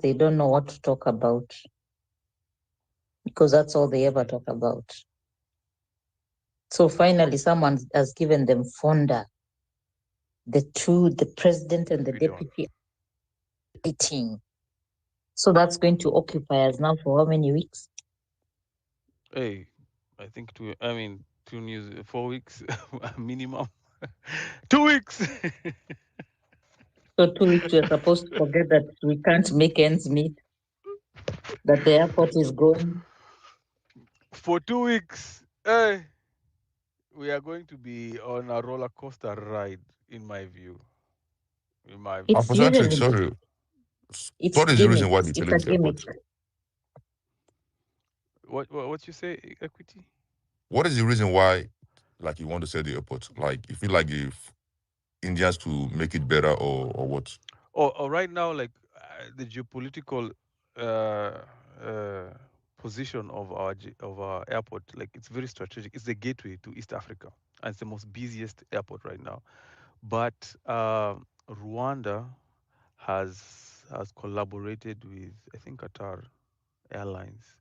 they don't know what to talk about, because that's all they ever talk about. So finally, someone has given them Fonda, the president and the deputy meeting. So that's going to occupy us now for how many weeks? Hey, I think 2 news, 4 weeks minimum. 2 weeks. So 2 weeks, we're supposed to forget that we can't make ends meet, that the airport is going. For 2 weeks. Hey, we are going to be on a roller coaster ride, in my view. In my view. It's Unfortunately, usually, sorry. it's What is the reason why gimmicks. they're It's selling a the gimmick. airport? What you say, Equity? What is the reason why, like, you want to sell the airport? Like, you feel like if Indians to make it better, or what? Or right now, like the geopolitical uh, uh, position of of our airport, like it's very strategic. It's the gateway to East Africa, and it's the most busiest airport right now. But Rwanda has collaborated with, I think, Qatar Airlines,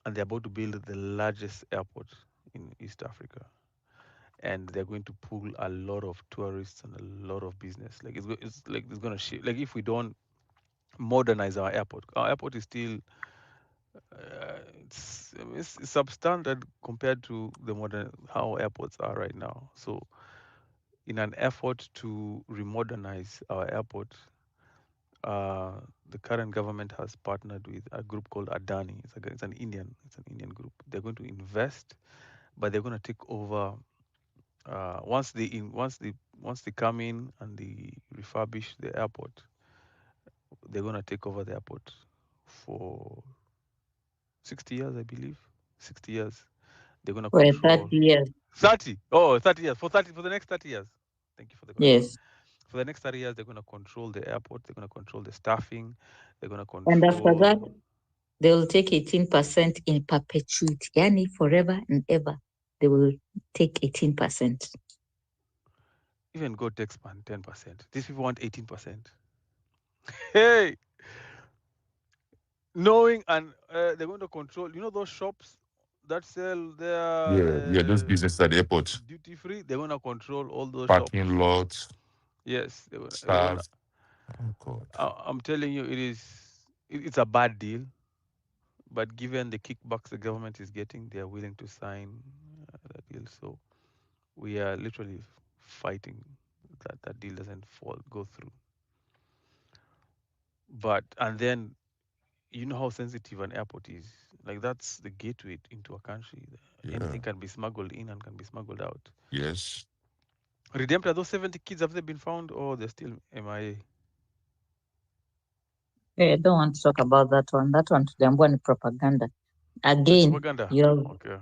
and they're about to build the largest airport in East Africa. And they're going to pull a lot of tourists and a lot of business. Like it's like it's gonna shift. Like if we don't modernize our airport is still it's substandard compared to the modern how airports are right now. So in an effort to remodernize our airport, the current government has partnered with a group called Adani. It's an Indian group. They're going to invest, but they're going to take over once they come in and they refurbish the airport. They're going to take over the airport for 60 years, I believe. 60 years. They're going to For control 30 years. 30. Oh, 30 years. For the next 30 years. Thank you for the correction. Yes. For the next 30 years, they're going to control the airport. They're going to control the staffing. They're going to And after control. that, they will take 18% in perpetuity. Yani forever and ever. They will take 18%. Even God takes man 10%. These people want 18%. Hey, knowing and they're going to control. You know those shops that sell their Yeah, those businesses at the airport, duty free. They're going to control all those shops. parking lots, Yes, they're gonna. staff. Oh God. I'm telling you, it's a bad deal. But given the kickbacks the government is getting, they are willing to sign that deal. So we are literally fighting that that deal doesn't go through. But and then you know how sensitive an airport is. Like that's the gateway into a country. Yeah. Anything can be smuggled in and can be smuggled out. Yes. Redemptor, those 70 kids, have they been found or they're still MIA? I don't want to talk about that one. That one, tuliambiwa ni propaganda. Oh, it's Again, propaganda. you're Okay.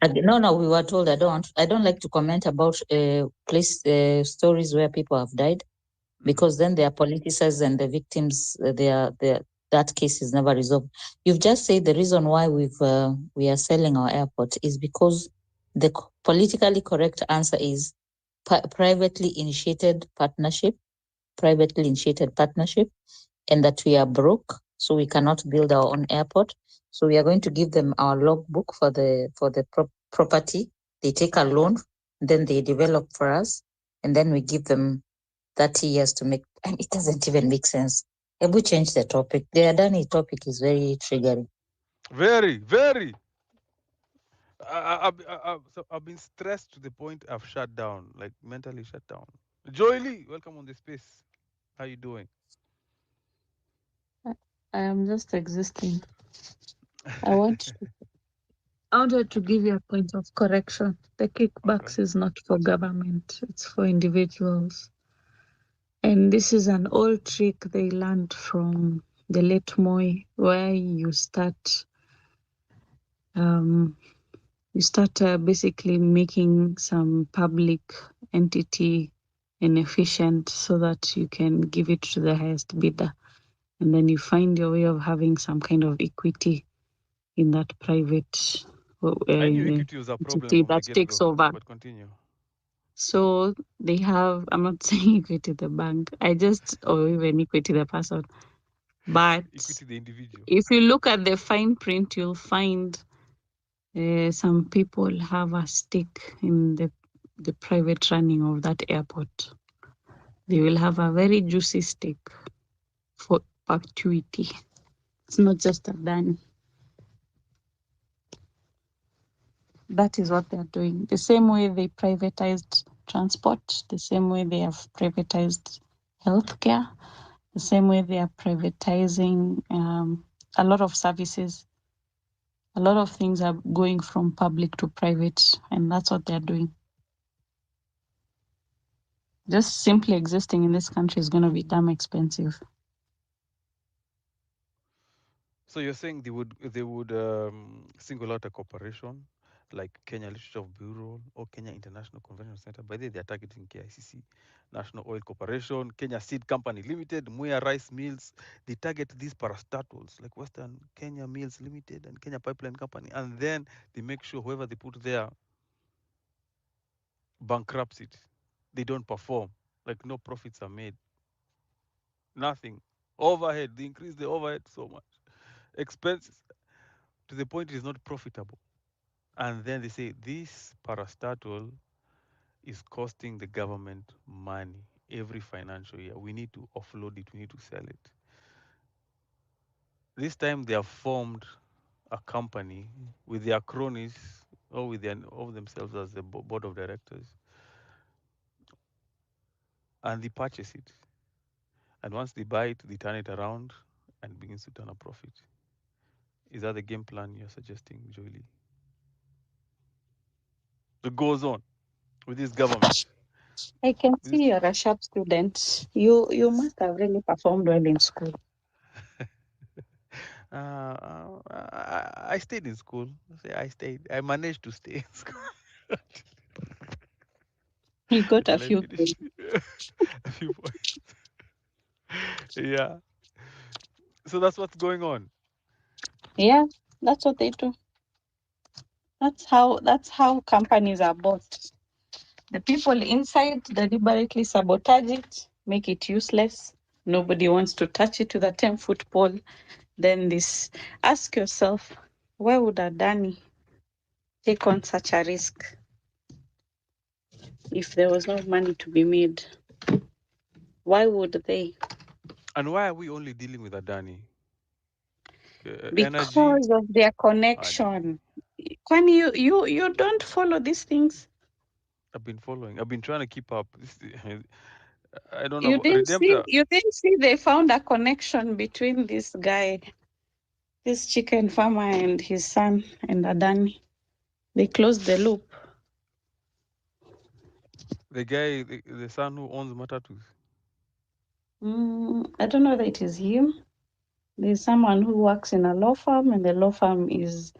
no. We were told I don't like to comment about place stories where people have died, Mm-hmm. because then they are politicized and the victims, that case is never resolved. You've just said the reason why we are selling our airport is because the politically correct answer is privately initiated partnership, and that we are broke, so we cannot build our own airport. So we are going to give them our logbook for the property. They take a loan, then they develop for us, and then we give them 30 years to make. And it doesn't even make sense. Have we changed the topic? The Adani topic is very triggering. Very, very. So I've been stressed to the point I've shut down, like mentally shut down. Joy Lee, welcome on the space. How you doing? I am just existing. I want I wanted to give you a point of correction. The Okay. kickbacks is not for government, it's for individuals. And this is an old trick they learned from the late Moi, where um, you start basically making some public entity inefficient so that you can give it to the highest bidder. And then you find your way of having some kind of equity in that private I knew equity was a problem entity from the that get takes go, over. but continue. So they have, I'm not saying equity the bank, or even equity the person. But Equity, the individual. if you look at the fine print, you'll find some people have a stake in the private running of that airport. They will have a very juicy stake for perpetuity. It's not just a done. That is what they're doing. The same way they privatized transport, the same way they have privatized healthcare, the same way they are privatizing a lot of services. A lot of things are going from public to private, and that's what they're doing. Just simply existing in this country is going to be damn expensive. So you're saying they would single out a corporation like Kenya Literature of Bureau or Kenya International Convention Center. By the way, they are targeting KICC, National Oil Corporation, Kenya Seed Company Limited, Muya Rice Mills. They target these parastatals like Western Kenya Mills Limited and Kenya Pipeline Company, and then they make sure whoever they put there bankrupts it. They don't perform. Like no profits are made. Nothing. Overhead. They increase the overhead so much. Expenses to the point it is not profitable. And then they say this parastatal is costing the government money every financial year. We need to offload it, we need to sell it. This time they have formed a company with their cronies or with their of themselves as the board of directors, and they purchase it. And once they buy it, they turn it around and begins to turn a profit. Is that the game plan you're suggesting, Jolie? It goes on with this government. I can This see you're a sharp student. You must have really performed well in school. I stayed in school. I stayed. I managed to stay in school You got a until I few finished things. a few points. Yeah. So that's what's going on. Yeah, that's what they do. That's how companies are bought. The people inside deliberately sabotage it, make it useless. Nobody wants to touch it with a 10-foot pole. Then this, ask yourself, why would Adani take on such a risk if there was no money to be made? Why would they? And why are we only dealing with Adani? Energy. Because of their No. connection. When you don't follow these things, I've been following. I've been trying to keep up. I don't you know. didn't see Redemptor. you didn't see they found a connection between this guy, this chicken farmer and his son and Adani. They closed the loop. The guy, the son who owns Matatus. I don't know whether it is him. There's someone who works in a law firm, and the law firm is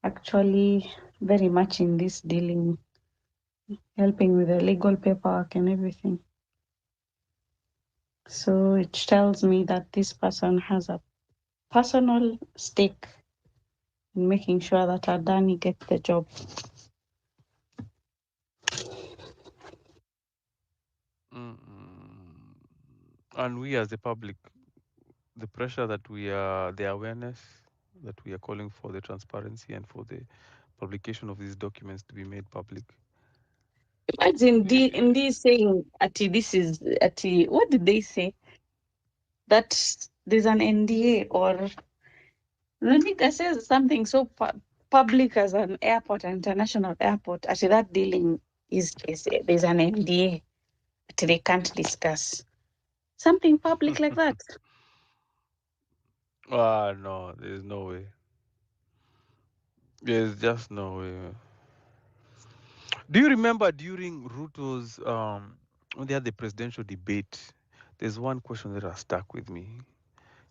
actually very much in this dealing, helping with the legal paperwork and everything. So it tells me that this person has a personal stake in making sure that Adani gets the job. Mm-mm. And we as the public, the pressure that we are, the awareness that we are calling for, the transparency and for the publication of these documents to be made public. Imagine in this saying, Ati, this is Ati, what did they say? That there's an NDA, or Monica says something so public as an airport, an international airport. Actually, that dealing is there's an NDA that they can't discuss. Something public like that. No, there's no way. There's just no way. Do you remember during Ruto's when they had the presidential debate? There's one question that has stuck with me.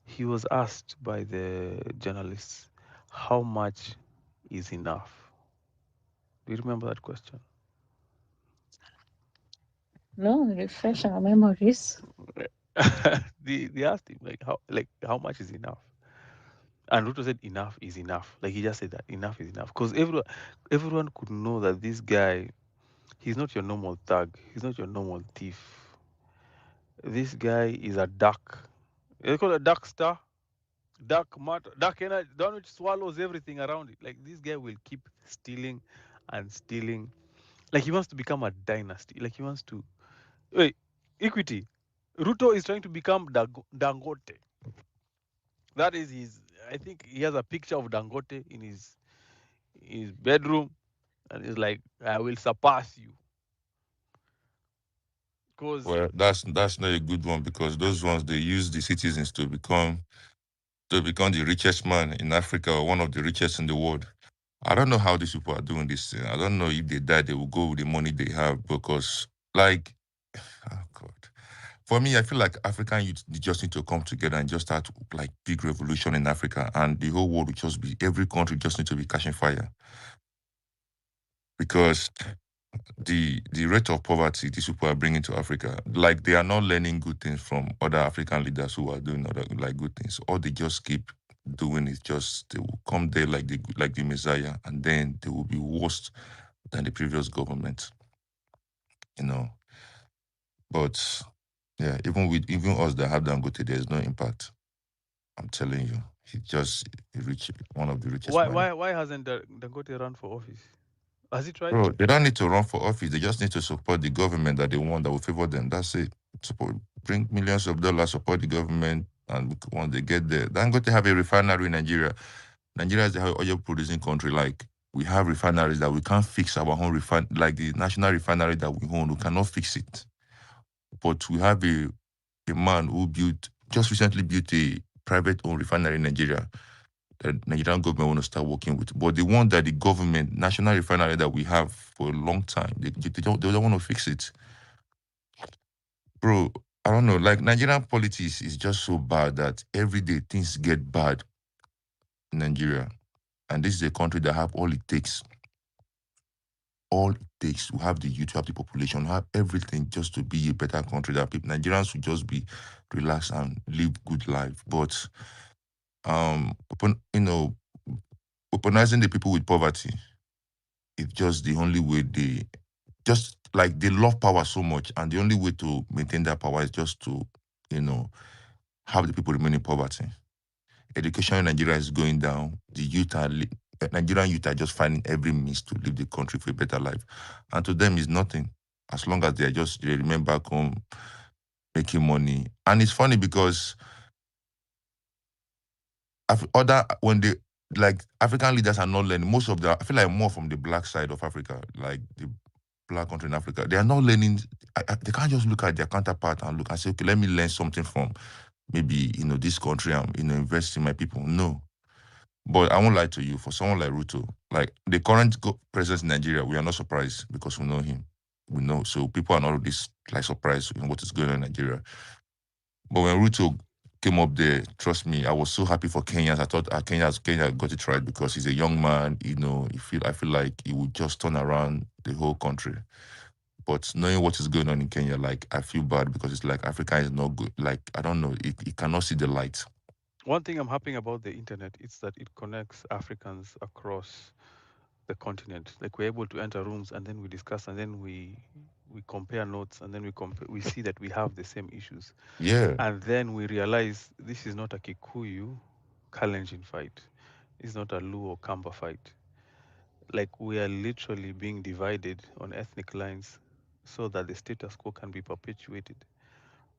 He was asked by the journalists, "How much is enough?" Do you remember that question? No, refresh our memories. They asked him how much is enough? And Ruto said enough is enough. Like he just said that enough is enough. Because everyone could know that this guy, he's not your normal thug. He's not your normal thief. This guy is a dark. They call it a dark star. dark energy, that which swallows everything around it. Like this guy will keep stealing and stealing. Like he wants to become a dynasty. Like he wants to. Wait, equity. Ruto is trying to become Dangote. That is his. I think he has a picture of Dangote in his bedroom, and he's like, "I will surpass you." Because Well, that's not a good one because those ones they use the citizens to become the richest man in Africa or one of the richest in the world. I don't know how these people are doing this thing. I don't know if they die, they will go with the money they have because, like, oh God. For me, I feel like African youth they just need to come together and just start like big revolution in Africa, and the whole world will just be every country just need to be catching fire because the rate of poverty these people are bringing to Africa, like they are not learning good things from other African leaders who are doing other like good things. All they just keep doing is just they will come there like the Messiah, and then they will be worse than the previous government, you know. But yeah, even us that have Dangote, there's no impact. I'm telling you, he just one of the richest why man. why why hasn't Dangote run for office? Has he tried? Bro, they don't need to run for office. They just need to support the government that they want that will favor them. That's it. Support, bring millions of dollars, support the government, and once they get there, then go to have a refinery in Nigeria. Nigeria is the oil producing country. Like we have refineries that we can't fix our own like the national refinery that we own. We cannot fix it, but we have a man who just recently built a private owned refinery in Nigeria that Nigerian government want to start working with. But the one that the government, national refinery that we have for a long time, they don't want to fix it. Bro, I don't know. Like Nigerian politics is just so bad that every day things get bad in Nigeria. And this is a country that have all it takes to have the youth, to have the population, have everything just to be a better country that people Nigerians should just be relaxed and live good life. But weaponizing the people with poverty is just the only way just like they love power so much, and the only way to maintain that power is just to, you know, have the people remain in poverty. Education in Nigeria is going down. Nigerian youth are just finding every means to leave the country for a better life, and to them is nothing as long as they remain back home making money. And it's funny because other when they like African leaders are not learning. Most of the I feel like more from the black side of Africa, like the black country in Africa, they are not learning. They can't just look at their counterpart and look and say, okay, let me learn something from maybe this country and invest in my people. No, but I won't lie to you. For someone like Ruto, like the current president in Nigeria, we are not surprised because we know him. We know, so people are not really like surprised in what is going on in Nigeria. But when Ruto came up there, trust me, I was so happy for Kenyans. I thought Kenya got it right because he's a young man. I feel like he would just turn around the whole country. But knowing what is going on in Kenya, like I feel bad because it's like Africa is not good. Like I don't know, it cannot see the light. One thing I'm happy about the internet is that it connects Africans across the continent. Like we're able to enter rooms and then we discuss and then we compare notes and then we see that we have the same issues. Yeah, And then we realize this is not a Kikuyu Kalenjin fight. It's not a Luo Kamba fight. Like we are literally being divided on ethnic lines so that the status quo can be perpetuated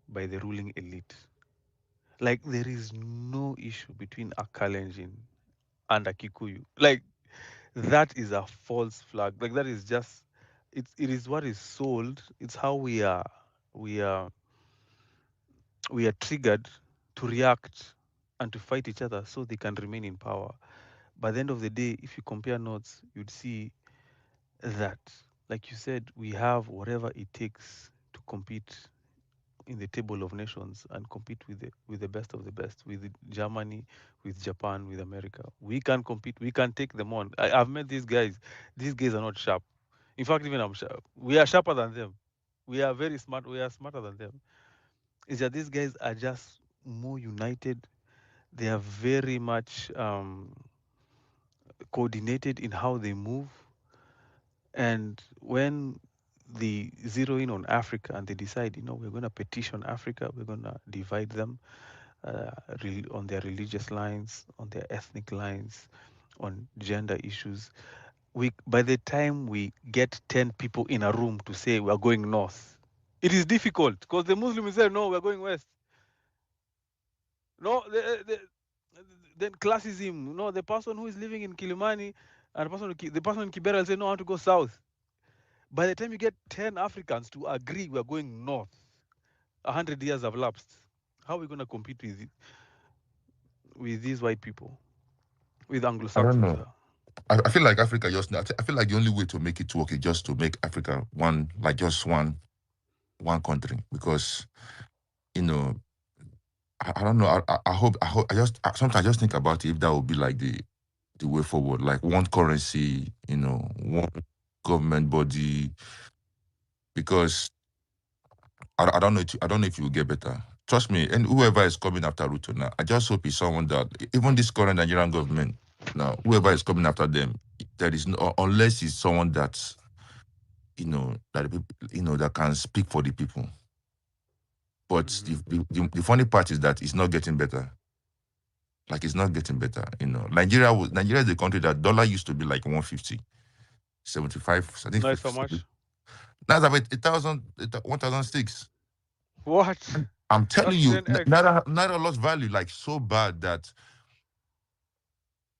by the ruling elite. Like there is no issue between a Kalenjin and a Kikuyu. Like that is a false flag. Like that is just it is what is sold. It's how we are we are triggered to react and to fight each other so they can remain in power. By the end of the day, if you compare notes, you'd see that, like you said, we have whatever it takes to compete in the table of nations and compete with the best of the best, with Germany, with Japan, with America. We can compete. We can take them on. I've met these guys. These guys are not sharp. In fact, even I'm sharp. We are sharper than them. We are very smart. We are smarter than them. It's that these guys are just more united. They are very much coordinated in how they move. And when they zero in on Africa and they decide, we're going to petition Africa, we're going to divide them, on their religious lines, on their ethnic lines, on gender issues. By the time we get 10 people in a room to say we are going north, it is difficult because the Muslims say no, we are going west. No, then classism. No, the person who is living in Kilimani and the person in Kibera will say no, I want to go south. By the time you get 10 Africans to agree we are going north, 100 years have lapsed. How are we going to compete with these white people, with I don't Anglo-Saxons? know. I feel like Africa just. I feel like the only way to make it work is just to make Africa one, like just one country. Because you know, I don't know. I hope. Sometimes I just think about if that would be like the way forward. Like one currency. One government body. Because I don't know. I don't know if you will get better. Trust me. And whoever is coming after Ruto now, I just hope it's someone that even this current Nigerian government now, whoever is coming after them, there is no, unless it's someone that's that that can speak for the people. But the funny part is that it's not getting better. Like it's not getting better. Nigeria is a country that dollar used to be like 150, 75. I think No, it's 50. so much. Now it's about 1,000, 1,006. What? I'm telling That's you, 10x. Naira lost value like so bad that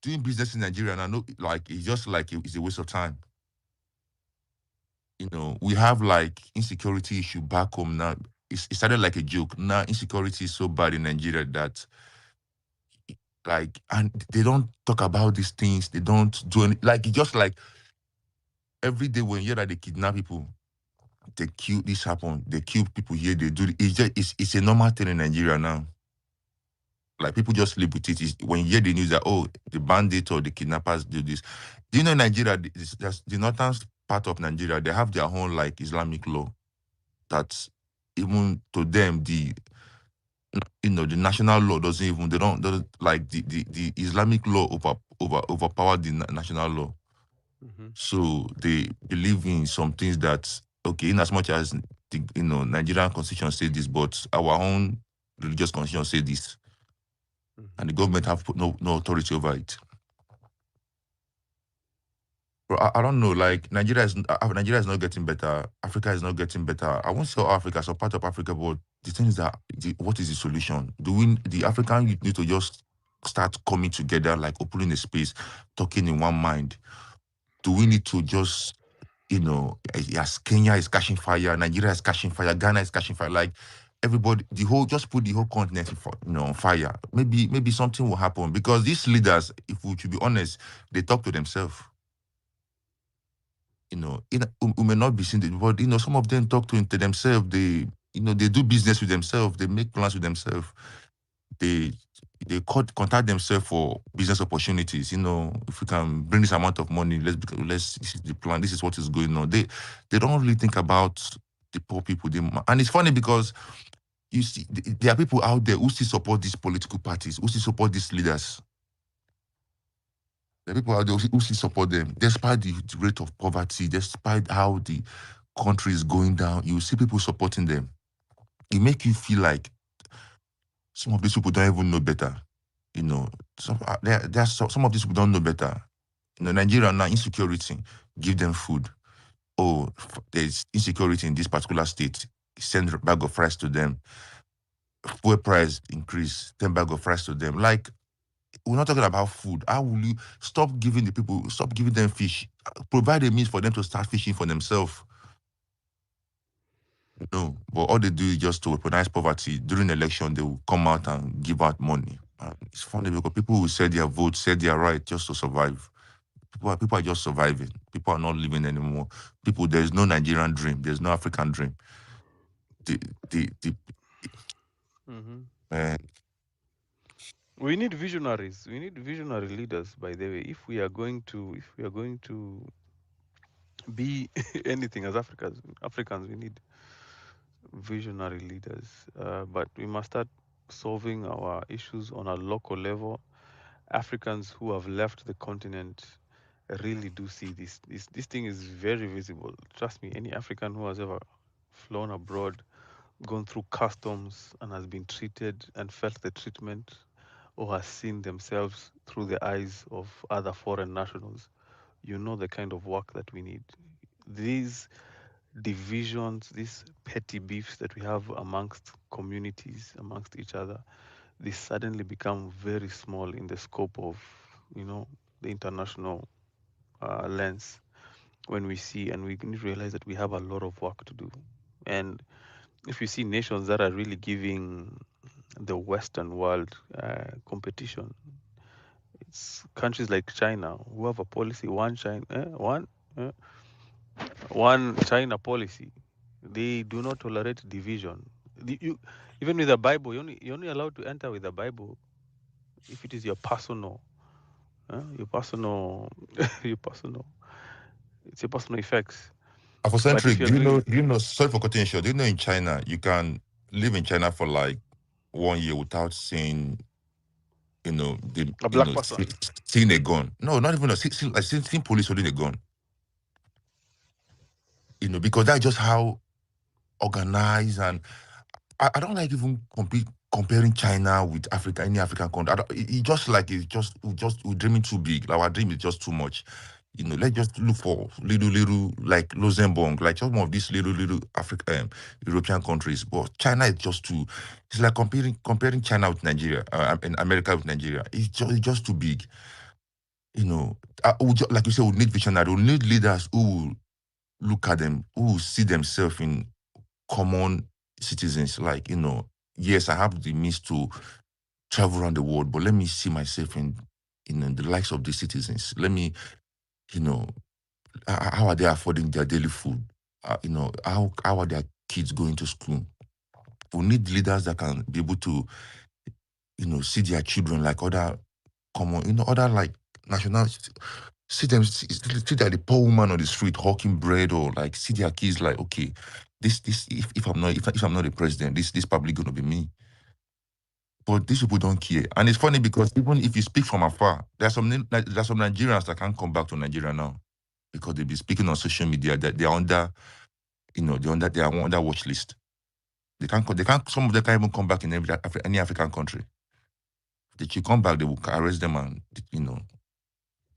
doing business in Nigeria, and I know like it's just like it's a waste of time. We have like insecurity issue back home now. It started like a joke. Now insecurity is so bad in Nigeria that like, and they don't talk about these things. They don't do any, like, it's just like every day when you hear that they kidnap people, they kill, this happen, they kill people here, they do, it's a normal thing in Nigeria now. Like people just live with it. When you hear the news that, oh, the bandits or the kidnappers do this. Do you know in Nigeria, the northern part of Nigeria, they have their own like Islamic law that even to them, the national law doesn't even, they don't like the Islamic law overpower the national law. So they believe in some things that, okay, in as much as the Nigerian constitution say this, but our own religious constitution say this, and the government have put no authority over it. Bro, I don't know. Like Nigeria is not getting better. Africa is not getting better. I won't say all Africa, so part of Africa, but the thing is that what is the solution? The African youth need to just start coming together, like opening a space, talking in one mind. Do we need to just yes, Kenya is catching fire, Nigeria is catching fire, Ghana is catching fire, like everybody, just put the whole continent on fire. Maybe something will happen because these leaders, if we should be honest, they talk to themselves. We may not be seeing it, but some of them talk to themselves. They do business with themselves. They make plans with themselves. They contact themselves for business opportunities. If we can bring this amount of money, let's this is the plan. This is what is going on. They don't really think about the poor people. And it's funny because you see there are people out there who still support these political parties, who still support these leaders. The people out there who still support them, despite the rate of poverty, despite how the country is going down. You see people supporting them. It make you feel like some of these people don't even know better. Some of these people don't know better. Nigeria now, insecurity, give them food. Oh, there's insecurity in this particular state, send a bag of rice to them. Fuel price increase, 10 bag of rice to them. Like, we're not talking about food. How will you stop giving them fish? Provide a means for them to start fishing for themselves. No, but all they do is just to weaponize poverty. During election, they will come out and give out money. It's funny because people will say their vote, say their right just to survive. People are just surviving. People are not living anymore. There's no Nigerian dream. There's no African dream. The uh, We need visionaries. We need visionary leaders. By the way, if we are going to be anything as Africans, we need visionary leaders. But we must start solving our issues on a local level. Africans who have left the continent really do see this. This thing is very visible. Trust me, any African who has ever flown abroad gone through customs and has been treated and felt the treatment, or has seen themselves through the eyes of other foreign nationals, you know the kind of work that we need. These divisions, these petty beefs that we have amongst communities, amongst each other, they suddenly become very small in the scope of, the international lens, when we see and we realize that we have a lot of work to do. And if you see nations that are really giving the Western world competition, it's countries like China who have a policy, one China policy. They do not tolerate division. Even with the Bible, you're only allowed to enter with the Bible if it is your personal, your personal, your personal. It's your personal effects. But if Afrocentric, you're doing sorry for cutting you short, do you know in China, you can live in China for like 1 year without seeing, a black person, seeing a gun. No, not even seeing police holding a gun. Because that's just how organized, and I don't like even comparing China with Africa, any African country. We're dreaming too big. Like our dream is just too much. Let's just look for little like Luxembourg, like some of these little African European countries. But China is just too. It's like comparing China with Nigeria and America with Nigeria. It's just too big. Like you said, we need visionary. We need leaders who will look at them, who will see themselves in common citizens. Like, yes, I have the means to travel around the world, but let me see myself in the likes of the citizens. Let me, how are they affording their daily food? How are their kids going to school? We need leaders that can be able to, see their children like other common, other like national. See that the poor woman on the street hawking bread, or like see their kids like, okay, this if I'm not the president, this probably gonna be me. But these people don't care. And it's funny because even if you speak from afar, there's some Nigerians that can't come back to Nigeria now because they've been speaking on social media that they're under, they are on that watch list. Some of them can't even come back in any African country. If they come back, they will arrest them and,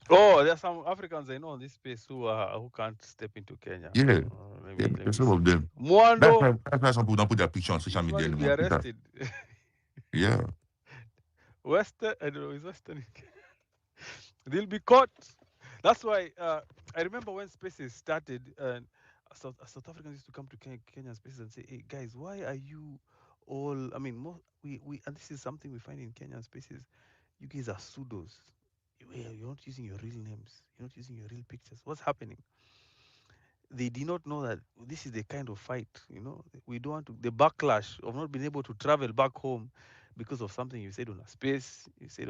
oh, there are some Africans I know in this space who can't step into Kenya. yeah. Let me Some see. of them. That's Mwando, why some people don't put their picture on social this man media will be anymore. arrested. Yeah. Western, I don't know, is Western. They'll be caught. That's why I remember when spaces started, and South Africans used to come to Kenyan spaces and say, "Hey guys, why are you all? I mean, we and this is something we find in Kenyan spaces. You guys are pseudos. You're not using your real names. You're not using your real pictures. What's happening?" They did not know that this is the kind of fight, we don't want to, the backlash of not being able to travel back home because of something you said on a space, you said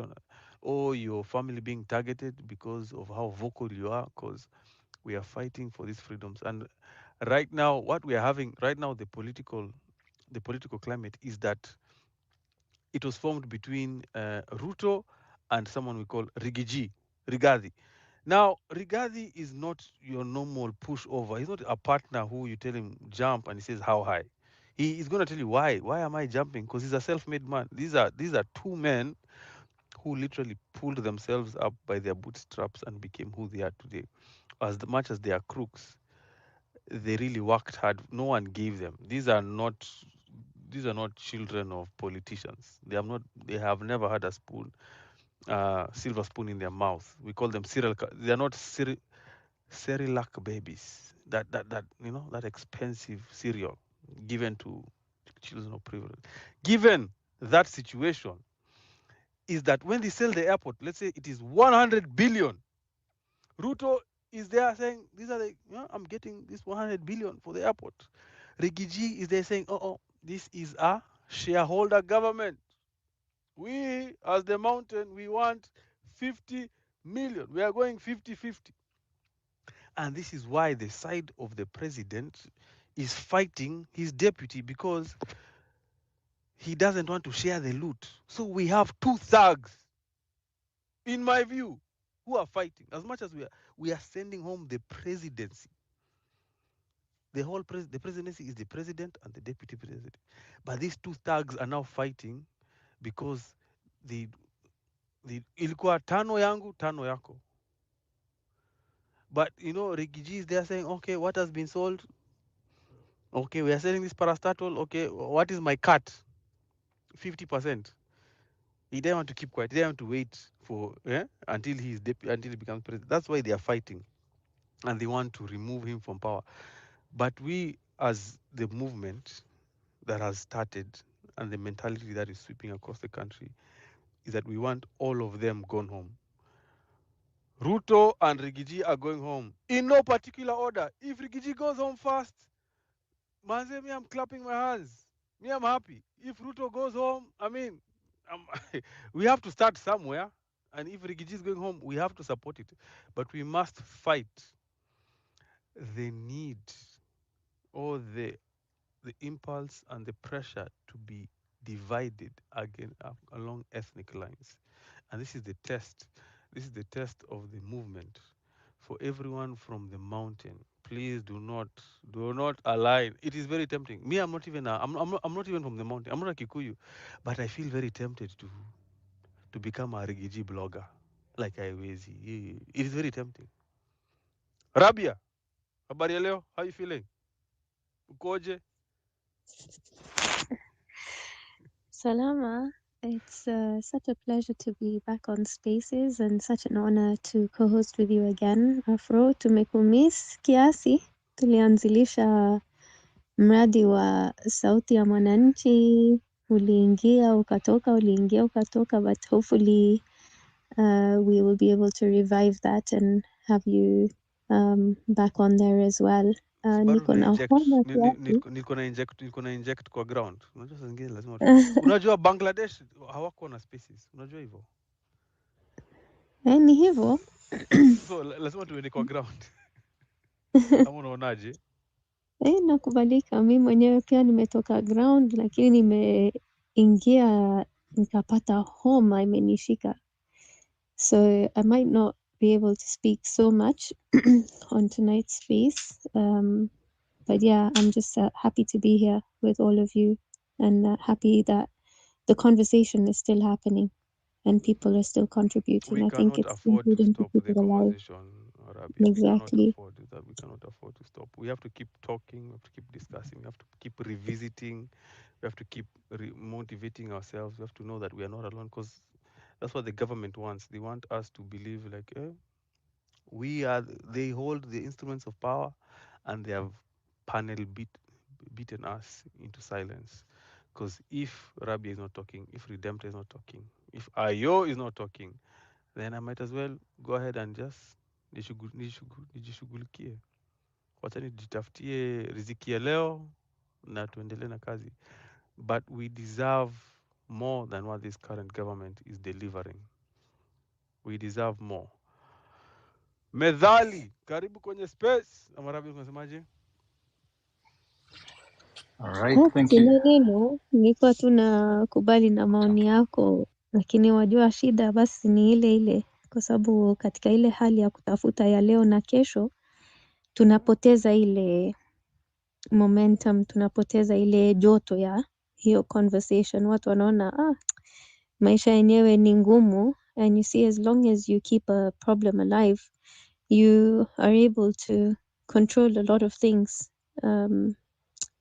or your family being targeted because of how vocal you are, because we are fighting for these freedoms. And right now, what we are having right now, the political climate is that it was formed between Ruto and someone we call Rigadi. Now, Rigadi is not your normal pushover. He's not a partner who you tell him jump and he says how high. He is going to tell you why. Why am I jumping? Because he's a self-made man. These are two men who literally pulled themselves up by their bootstraps and became who they are today. As much as they are crooks, they really worked hard. No one gave them. These are not children of politicians. They have never had a silver spoon in their mouth. We call them cereal. They are not Cerelac babies. That expensive cereal given to children of privilege. Given that situation, is that when they sell the airport, let's say it is 100 billion, Ruto is there saying, these are I'm getting this 100 billion for the airport. Riggy is there saying, oh, this is a shareholder government. We, as the mountain, we want 50 million. We are going 50-50. And this is why the side of the president is fighting his deputy, because he doesn't want to share the loot. So we have two thugs, in my view, who are fighting. As much as we are sending home the presidency, The presidency is the president and the deputy president. But these two thugs are now fighting because ilikuwa tano yangu tano yako. But Riggy is there saying, okay, what has been sold? Okay, we are selling this parastatal. Okay, what is my cut? 50%. He didn't want to keep quiet. He didn't want to wait for until until he becomes president. That's why they are fighting, and they want to remove him from power. But we, as the movement that has started, and the mentality that is sweeping across the country, is that we want all of them gone home. Ruto and Riggy are going home in no particular order. If Riggy goes home first, manze, me, I'm clapping my hands. Me, I'm happy. If Ruto goes home, I mean, we have to start somewhere. And if Riggy is going home, we have to support it. But we must fight the need or the impulse and the pressure to be divided again along ethnic lines. And this is the test. This is the test of the movement. For everyone from the mountain, please do not align. It is very tempting. Me, I'm not even I'm not even from the mountain. I'm not a Kikuyu, but I feel very tempted to become a Riggy blogger like I was. It is very tempting. Rabia, habari ya leo? How you feeling? Ukoje? Salama, it's such a pleasure to be back on Spaces and such an honor to co-host with you again. Afro, tumekumiss kiasi. Tulianzilisha mradi wa Sauti ya Mwananchi, uliingia ukatoka, but hopefully we will be able to revive that and have you back on there as well. Bado Niko na na inject homa kiasi. nilikuwa na inject kwa ground. Unajua saa zingine lazima unajua Bangladesh hawako na species. Unajua hivyo? Ni hivyo. So lazima tuende kwa ground. Ama unaonaje? Nakubalika. Mi mwenyewe pia nimetoka ground lakini nimeingia nikapata homa imenishika. So I might not be able to speak so much on tonight's space. But yeah, I'm just happy to be here with all of you and happy that the conversation is still happening and people are still contributing. We I think cannot it's afford to important to stop keep the it alive. conversation, Arabia. We cannot Exactly. afford that. We cannot afford to stop. We have to keep talking. We have to keep discussing. We have to keep revisiting. We have to keep motivating ourselves. We have to know that we are not alone because that's what the government wants. They want us to believe like, they hold the instruments of power and they have beaten us into silence. Because if Rabia is not talking, if Redemptor is not talking, if Ayo is not talking, then I might as well go ahead and just nijishughulikie, wacha nijitafutie riziki ya leo na tuendelee na kazi. But we deserve more than what this current government is delivering. We deserve more. Medhali, karibu kwenye space. Amarabi, unasemaje? All right, thank you. Sina neno, nilikuwa tu nakubali na maoni yako, lakini wajua shida basi ni ile ile, kwa sababu katika ile hali ya kutafuta ya leo na kesho, tunapoteza ile momentum, tunapoteza ile joto ya hiyo conversation. Watu wanaona, maisha yenyewe ni ngumu, and you see as long as you keep a problem alive, you are able to control a lot of things.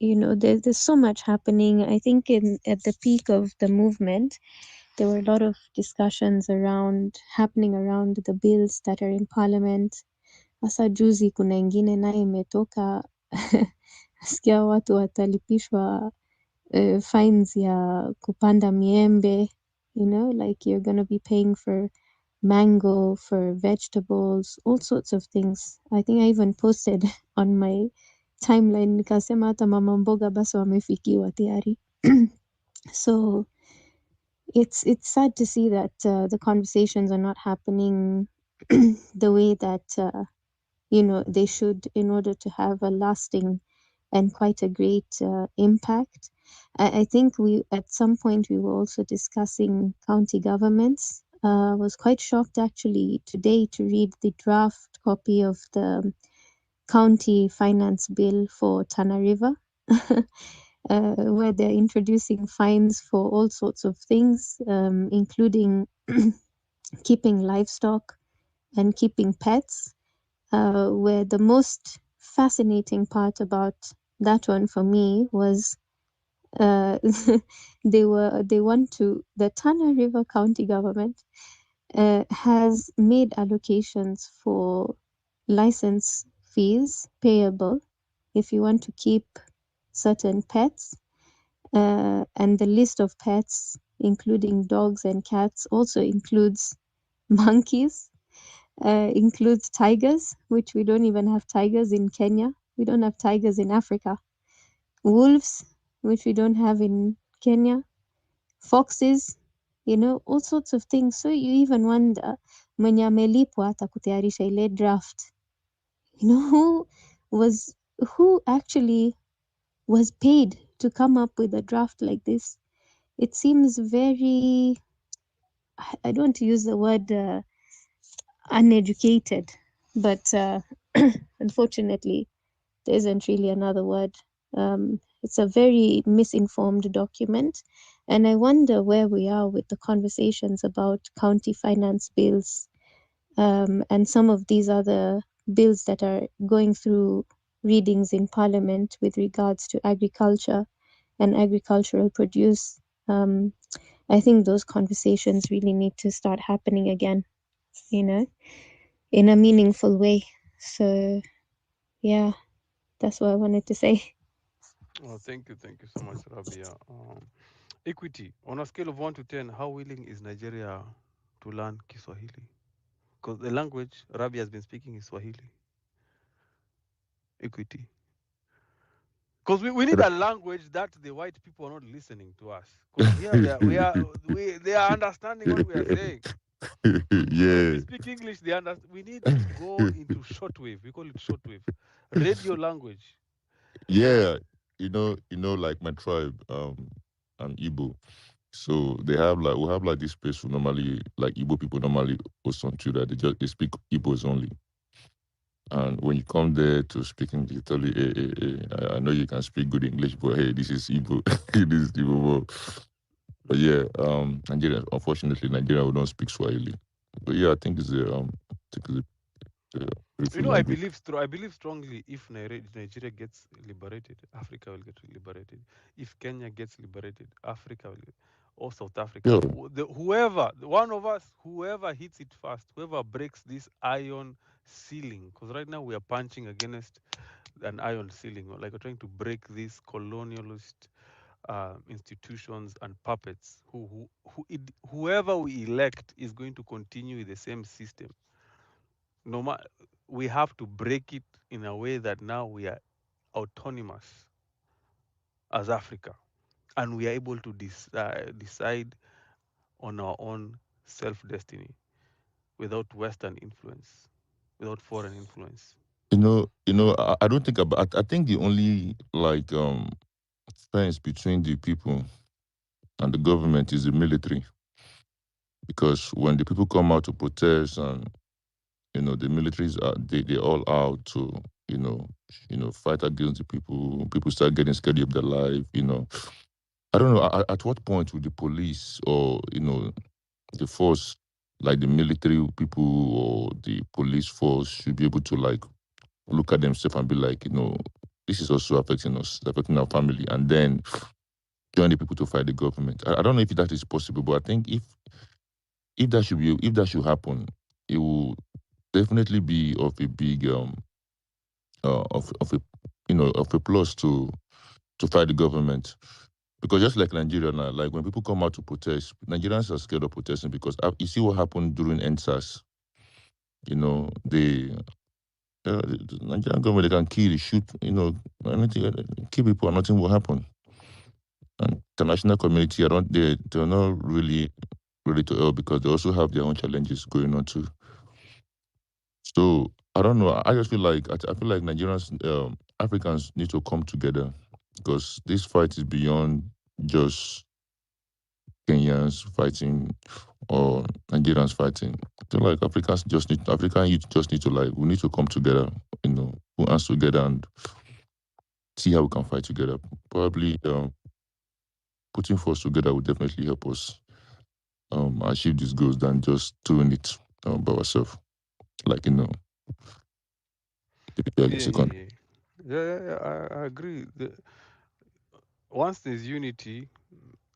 There's so much happening. I think at the peak of the movement, there were a lot of discussions happening around the bills that are in parliament. Hasa juzi kuna ingine naye imetoka nasikia watu watalipishwa fines ya kupanda miembe, like you're going to be paying for mango, for vegetables, all sorts of things. I think I even posted on my timeline nikasema hata mama mboga basi wamefikiwa tayari. So it's sad to see that the conversations are not happening the way that they should, in order to have a lasting and quite a great impact. I think at some point we were also discussing county governments. I was quite shocked actually today to read the draft copy of the county finance bill for Tana River, where they're introducing fines for all sorts of things, including keeping livestock and keeping pets. Where the most fascinating part about that one for me was the Tana River County government has made allocations for license fees payable if you want to keep certain pets, and the list of pets, including dogs and cats, also includes monkeys, includes tigers, which we don't even have tigers in Kenya. We don't have tigers in Africa. Wolves, which we don't have in Kenya. Foxes, all sorts of things. So you even wonder, mwenye amelipwa hata kutayarisha ile draft, who actually was paid to come up with a draft like this. It seems very, I don't want to use the word uneducated, but unfortunately, there isn't really another word. It's a very misinformed document, and I wonder where we are with the conversations about county finance bills, and some of these other bills that are going through readings in Parliament with regards to agriculture and agricultural produce. I think those conversations really need to start happening again, in a meaningful way. So, yeah, that's what I wanted to say. Well, thank you so much, Rabia. Equity, on a scale of 1 to 10, how willing is Nigeria to learn Kiswahili? Because the language Rabia has been speaking is Swahili. Equity. Because we need a language that the white people are not listening to us. Because here they are understanding what we are saying. When we Yeah. speak English, they understand. We need to go into shortwave. We call it shortwave, radio language. Yeah. Like my tribe, I'm Igbo. So we have like this place who normally, like Igbo people normally host on to that they speak Igbos only. And when you come there to speak English, they tell you, hey, I know you can speak good English, but hey, this is Igbo. This is Igbo. But yeah, Nigeria, unfortunately, Nigeria we don't speak Swahili. But yeah, I think it's a beautiful I language. believe strongly if Nigeria gets liberated, Africa will get liberated. If Kenya gets liberated, Africa will, or South Africa, Yeah. one of us, whoever hits it first, whoever breaks this iron ceiling, because right now we are punching against an iron ceiling, like we're trying to break these colonialist institutions and puppets. Whoever we elect is going to continue with the same system. We have to break it in a way that now we are autonomous as Africa, and we are able to decide on our own self-destiny without Western influence, without foreign influence. I don't think about. I think the only fence between the people and the government is the military, because when the people come out to protest and the militaries are they all out to fight against the people. People start getting scared of their life. I don't know at what point would the police or the force, like the military people or the police force, should be able to like look at themselves and be like, this is also affecting us, affecting our family, and then join the people to fight the government. I don't know if that is possible, but I think if that should happen, it will definitely be of a big of a of a plus to fight the government. Because just like Nigeria now, like when people come out to protest, Nigerians are scared of protesting because you see what happened during NSAS. The Nigerian government, they can kill, shoot, anything, kill people and nothing will happen. And the national community, they're not really ready to help because they also have their own challenges going on too. So I don't know. I just feel like I feel like Nigerians, Africans need to come together because this fight is beyond just Kenyans fighting or Nigerians fighting. I feel like African youth just need to we need to come together, put hands together and see how we can fight together. Probably putting force together will definitely help us achieve these goals than just doing it by ourselves. Like, individually. I agree. Once there's unity,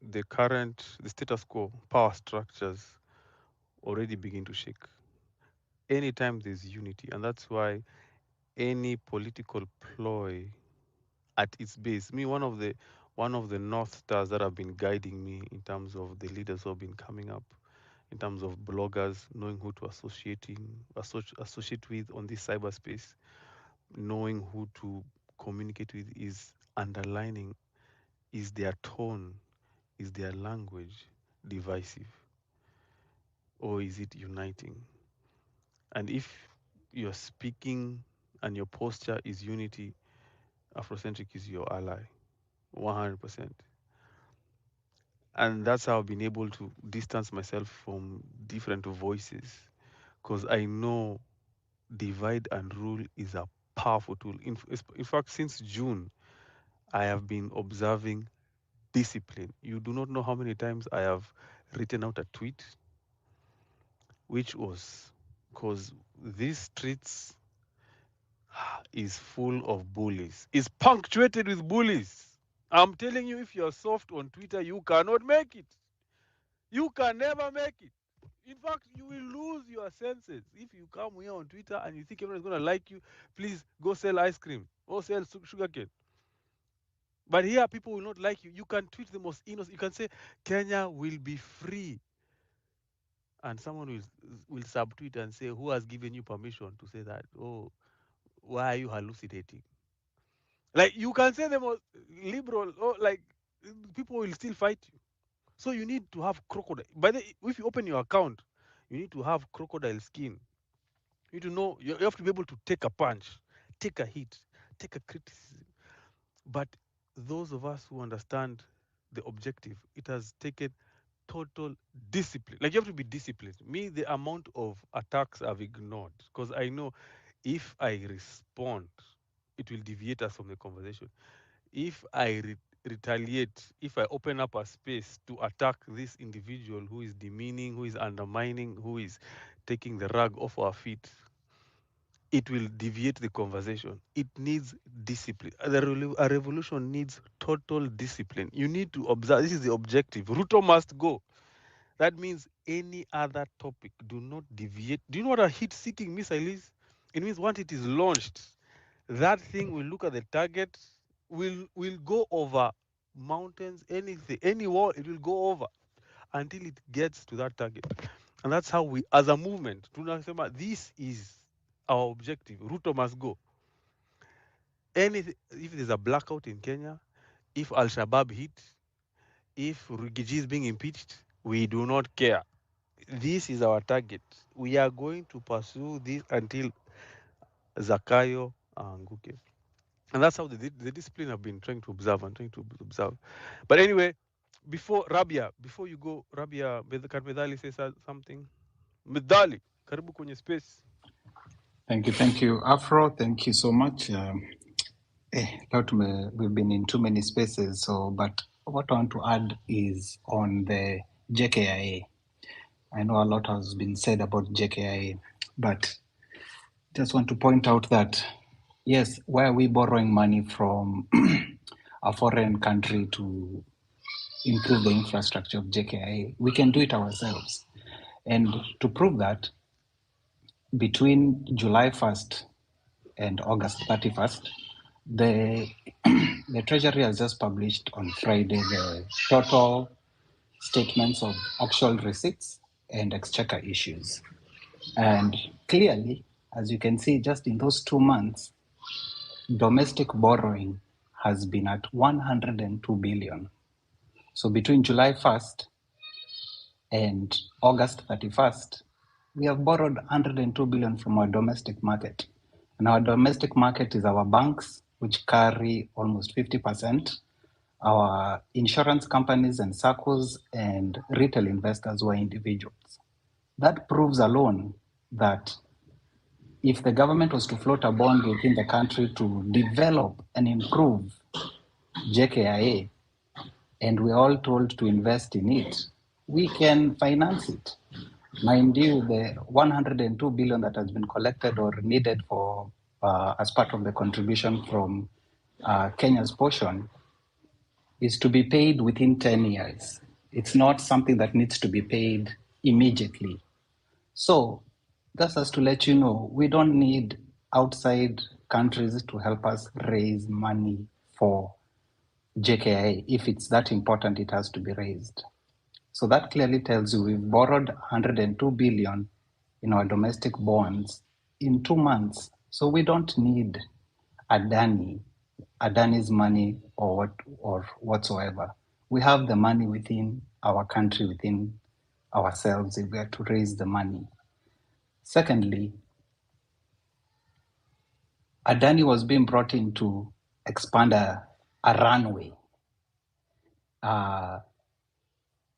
the status quo power structures already begin to shake. Anytime there's unity, and that's why any political ploy at its base, one of the North Stars that have been guiding me in terms of the leaders who have been coming up, in terms of bloggers, knowing who to associate with on this cyberspace, knowing who to communicate with, is underlining, is their tone, is their language divisive, or is it uniting? And if you're speaking and your posture is unity, Afrocentric is your ally, 100%. And that's how I've been able to distance myself from different voices, because I know divide and rule is a powerful tool. In fact, since June, I have been observing discipline. You do not know how many times I have written out a tweet, which was because these streets is full of bullies, is punctuated with bullies. I'm telling you, if you're soft on Twitter, you cannot make it. You can never make it. In fact, you will lose your senses if you come here on Twitter and you think everyone's going to like you. Please go sell ice cream or sell sugarcane. But here, people will not like you. You can tweet the most innocent. You can say Kenya will be free, and someone will subtweet and say, "Who has given you permission to say that? Oh, why are you hallucinating?" Like, you can say the most liberal, or like, people will still fight you. So you need to have crocodile. If you open your account, you need to have crocodile skin. You need to know, you have to be able to take a punch, take a hit, take a criticism. But those of us who understand the objective, it has taken total discipline. Like, you have to be disciplined. Me, the amount of attacks I've ignored, because I know if I respond, it will deviate us from the conversation. If I retaliate, if I open up a space to attack this individual who is demeaning, who is undermining, who is taking the rug off our feet, it will deviate the conversation. It needs discipline. A revolution needs total discipline. You need to observe. This is the objective. Ruto must go. That means any other topic, do not deviate. Do you know what a heat-seeking missile is? It means once it is launched, that thing will look at the target, will go over mountains, anything, any wall, it will go over until it gets to that target. And that's how we, as a movement, this is our objective. Ruto must go. Anything, if there's a blackout in Kenya, if Al-Shabaab hit, if Riggy is being impeached, we do not care. This is our target. We are going to pursue this until Zakayo Anguke. And that's how the discipline I've been trying to observe and trying to observe. But anyway, before you go, Rabia, can Medali say something? Medali, karibu kwenye space. Thank you, Afro. Thank you so much. We've been in too many spaces, but what I want to add is on the JKIA. I know a lot has been said about JKIA, but just want to point out that, yes, why are we borrowing money from a foreign country to improve the infrastructure of JKIA? We can do it ourselves. And to prove that, between July 1st and August 31st, the Treasury has just published on Friday the total statements of actual receipts and exchequer issues. And clearly, as you can see, just in those 2 months, domestic borrowing has been at 102 billion. So between July 1st and August 31st, we have borrowed 102 billion from our domestic market. And our domestic market is our banks, which carry almost 50%, our insurance companies and SACCOs, and retail investors who are individuals. That proves alone that if the government was to float a bond within the country to develop and improve JKIA, and we're all told to invest in it, we can finance it. Mind you, the 102 billion that has been collected or needed for as part of the contribution from Kenya's portion is to be paid within 10 years. It's not something that needs to be paid immediately. So that's just to let you know, we don't need outside countries to help us raise money for JKIA. If it's that important, it has to be raised. So that clearly tells you we've borrowed 102 billion in our domestic bonds in 2 months. So we don't need Adani's money or whatsoever. We have the money within our country, within ourselves, if we are to raise the money. Secondly, Adani was being brought in to expand a runway.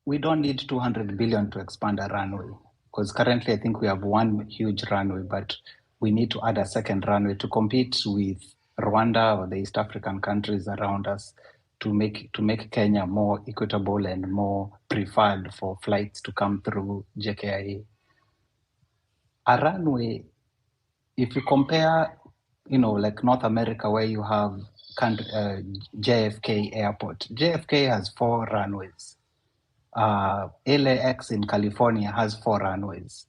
We don't need 200 billion to expand a runway, because currently I think we have one huge runway, but we need to add a second runway to compete with Rwanda or the East African countries around us to make Kenya more equitable and more preferred for flights to come through JKIA. A runway, if you compare, like North America, where you have JFK Airport. JFK has 4 runways. LAX in California has 4 runways.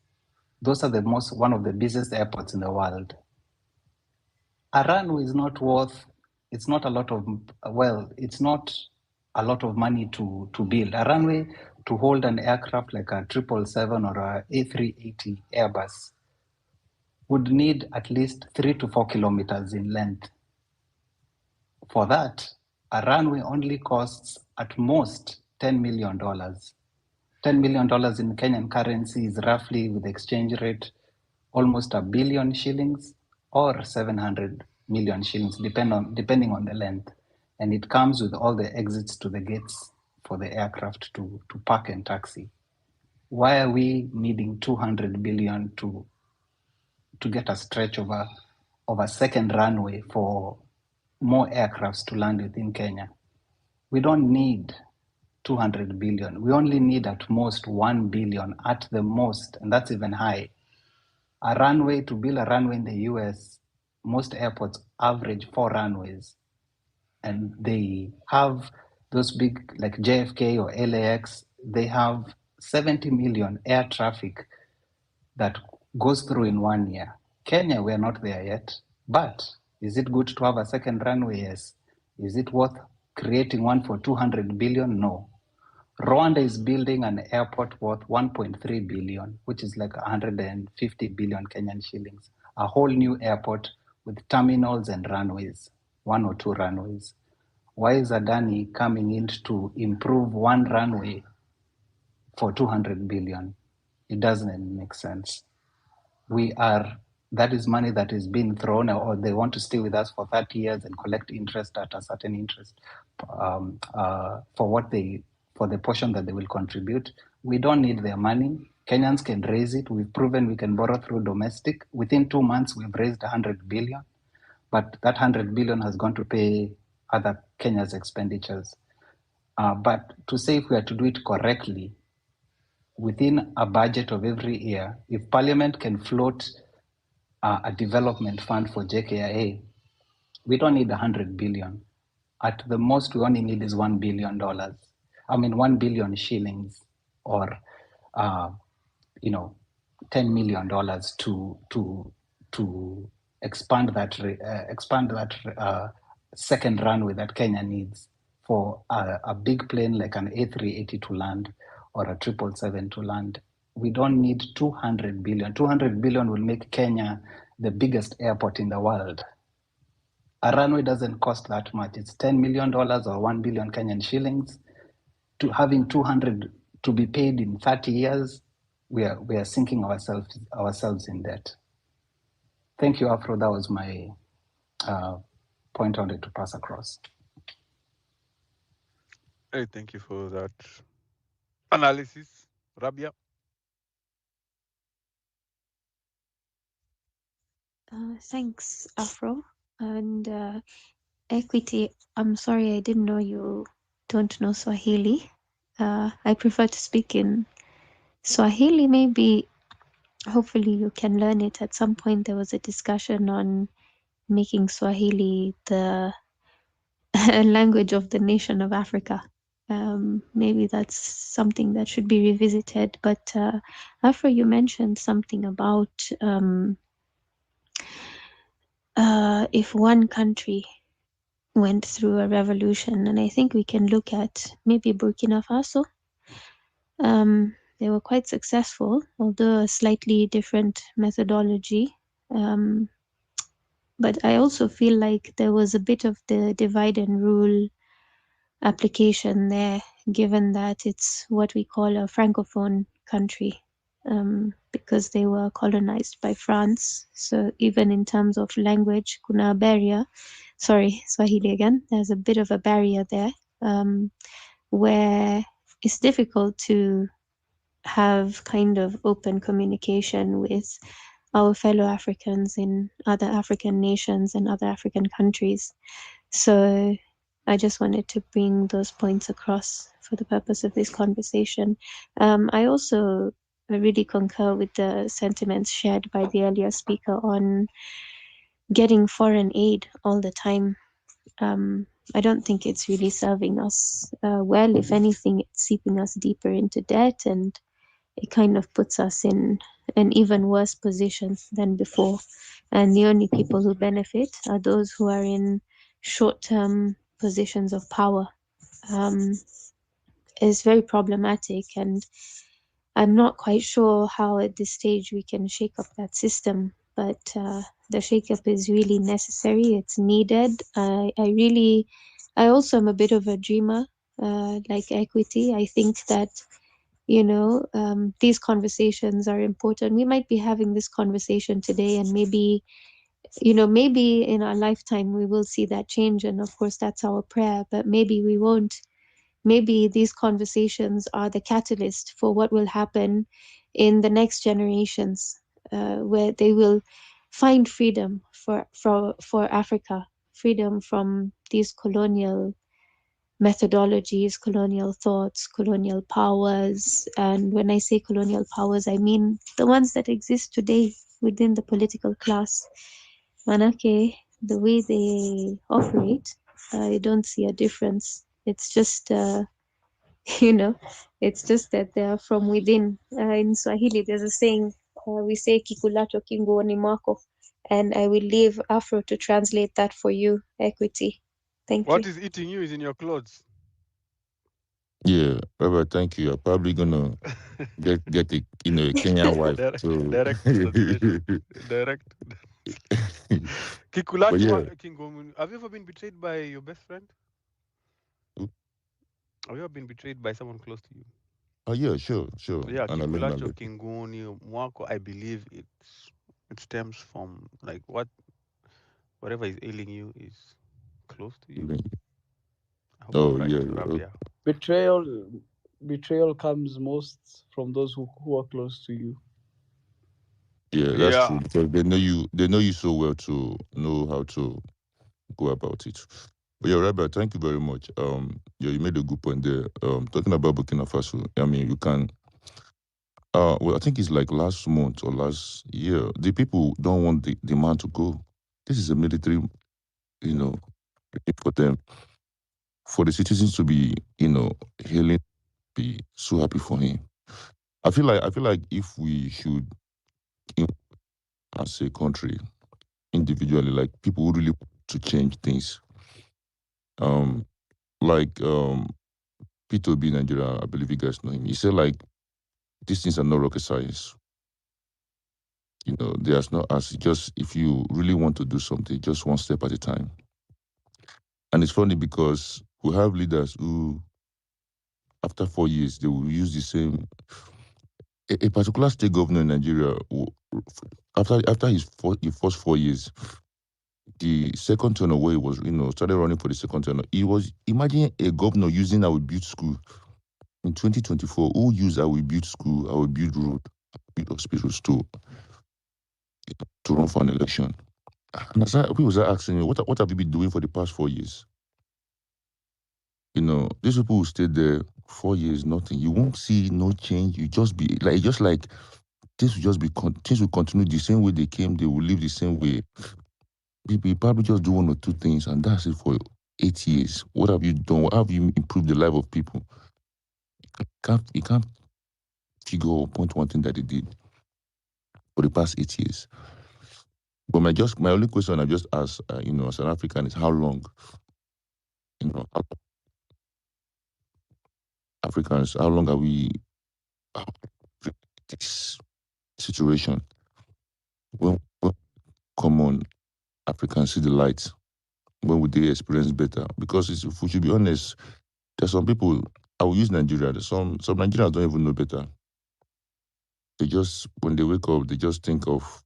Those are one of the busiest airports in the world. A runway is not worth, it's not a lot of, it's not a lot of money to build. A runway to hold an aircraft like a 777 or a A380 Airbus would need at least 3 to 4 kilometers in length. For that, a runway only costs at most $10 million. $10 million in Kenyan currency is roughly, with the exchange rate, almost 1 billion shillings or 700 million shillings, depending on the length. And it comes with all the exits to the gates for the aircraft to park and taxi. Why are we needing 200 billion to get a stretch of a second runway for more aircrafts to land within Kenya? We don't need 200 billion. We only need at most 1 billion at the most, and that's even high. To build a runway in the US, most airports average 4 runways, and they have those big, like JFK or LAX, they have 70 million air traffic that goes through in 1 year. Kenya, we are not there yet, but is it good to have a second runway? Yes. Is it worth creating one for 200 billion? No. Rwanda is building an airport worth 1.3 billion, which is like 150 billion Kenyan shillings. A whole new airport with terminals and runways, 1 or 2 runways. Why is Adani coming in to improve 1 runway for 200 billion? It doesn't make sense. That is money that is being thrown, or they want to stay with us for 30 years and collect interest at a certain interest for the portion that they will contribute. We don't need their money. Kenyans can raise it. We've proven we can borrow through domestic. Within 2 months, we've raised 100 billion, but that 100 billion has gone to pay other Kenya's expenditures. But to say, if we are to do it correctly, within a budget of every year, if Parliament can float a development fund for JKIA, we don't need 100 billion. At the most, we only need is $1 billion. 1 billion shillings, or $10 million to expand that second runway that Kenya needs for a big plane like an A380 to land, or a 777 to land. We don't need 200 billion. 200 billion will make Kenya the biggest airport in the world. A runway doesn't cost that much. It's $10 million or 1 billion Kenyan shillings. To having 200 to be paid in 30 years, we are sinking ourselves in debt. Thank you, Afro. That was my point I wanted to pass across. Hey, thank you for that analysis, Rabia. Thanks, Afro. And Equity, I'm sorry, I didn't know you don't know Swahili. I prefer to speak in Swahili. Maybe, hopefully, you can learn it. At some point, there was a discussion on making Swahili the language of the nation of Africa. Maybe that's something that should be revisited. But Afro, you mentioned something about if one country went through a revolution, and I think we can look at maybe Burkina Faso. They were quite successful, although a slightly different methodology. But I also feel like there was a bit of the divide and rule application there, given that it's what we call a francophone country, because they were colonized by France. So even in terms of language, kuna barrier. Sorry, Swahili again. There's a bit of a barrier there, where it's difficult to have kind of open communication with our fellow Africans in other African nations and other African countries. So I just wanted to bring those points across for the purpose of this conversation. I also really concur with the sentiments shared by the earlier speaker on getting foreign aid all the time. I don't think it's really serving us well. If anything, it's seeping us deeper into debt, and it kind of puts us in an even worse position than before. And the only people who benefit are those who are in short-term positions of power. Is very problematic, and I'm not quite sure how at this stage we can shake up that system, but the shake-up is really necessary. It's needed. I also am a bit of a dreamer, like Equity. I think that, these conversations are important. We might be having this conversation today, and maybe in our lifetime we will see that change. And of course, that's our prayer, but maybe we won't. Maybe these conversations are the catalyst for what will happen in the next generations, where they will find freedom for Africa, freedom from these colonial methodologies, colonial thoughts, colonial powers. And when I say colonial powers, I mean the ones that exist today within the political class. Manake, the way they operate, I don't see a difference. It's just, you know, it's just that they're from within. In Swahili, there's a saying, we say kikulacho kinguoni mwako, and I will leave Afro to translate that for you, Equity. Thank you. What is eating you is in your clothes. Yeah, Robert, thank you. I'm probably gonna get a a Kenyan wife. So Direct translation. Direct. but Kikulacho yeah. Kingomun. Have you ever been betrayed by your best friend? Have you ever been betrayed by someone close to you? Oh yeah, sure, sure. Yeah, And I learned that Kikulacho later. Kingoni Mwako, I believe it stems from like whatever is ailing you is close to you. I hope I'm Oh right, yeah, Rabia. Betrayal, betrayal comes most from those who are close to you. yeah, that's true Yeah. because they know you so well to know how to go about it. But yeah, Rabbi, thank you very much. Yeah, you made a good point there. Talking about Burkina Faso, I mean, you can. Well, I think it's like last month or last year. The people don't want the man to go. This is a military, you know, for them, for the citizens to be, hailing, be so happy for him. I feel like if we should, you know, as a country, individually, like people who really want to change things, um, like P2B Nigeria, I believe you guys know him. He said like these things are not rocket science. There's no as just if you really want to do something, just one step at a time. And it's funny because we have leaders who, after 4 years, they will use the same. A particular state governor in Nigeria, after his first 4 years, the second term where he was, started running for the second term. He was imagine a governor using our build school in 2024. Who use our build school, our build road, build hospitals to run for an election? And people start asking me, what have you been doing for the past 4 years? You know, these people who stayed there 4 years, nothing. You won't see no change. You just be like things will just be things will continue the same way they came. They will live the same way. People probably just do one or two things, and that's it for 8 years. What have you done? What have you improved the life of people? You can't figure or point one thing that they did for the past 8 years. But my only question I just ask, as an African, is how long? Africans, how long are we this situation? When common Africans see the light, when would they experience better? Because if we should be honest, there's some people. I will use Nigeria. Some Nigerians don't even know better. They just, when they wake up, they just think of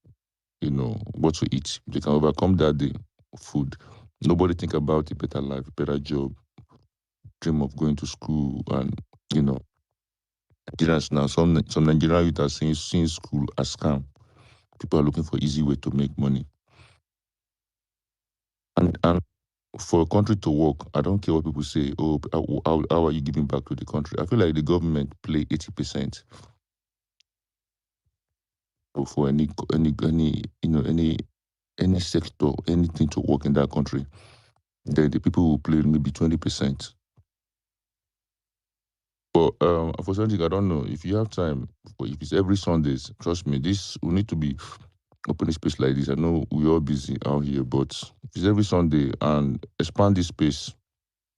what to eat. They can overcome that day, food. Nobody think about a better life, better job, dream of going to school, and Nigerians now. Some Nigerian youth are seeing school as scam. People are looking for easy way to make money. And for a country to work, I don't care what people say. Oh, how are you giving back to the country? I feel like the government play 80% for any sector, anything to work in that country. Then the people will play maybe 20%. But for something I don't know, if you have time, or if it's every Sundays, trust me, this will need to be open a space like this. I know we're all busy out here, but if it's every Sunday and expand this space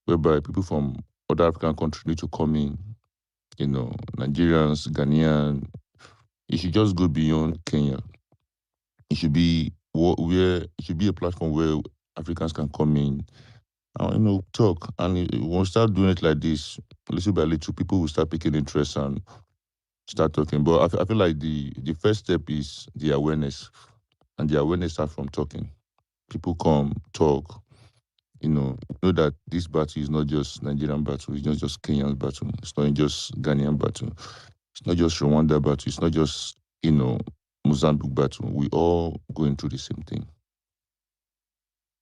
whereby people from other African countries need to come in, Nigerians, Ghanaian, it should just go beyond Kenya. It should be a platform where Africans can come in and talk. And we'll start doing it like this, little by little, people will start picking interest and start talking. But I feel like the first step is the awareness, and the awareness starts from talking. People come, talk, know that this battle is not just Nigerian battle, it's not just Kenyan battle, it's not just Ghanaian battle, it's not just Rwanda battle, it's not just, Mozambique battle. We all going through the same thing.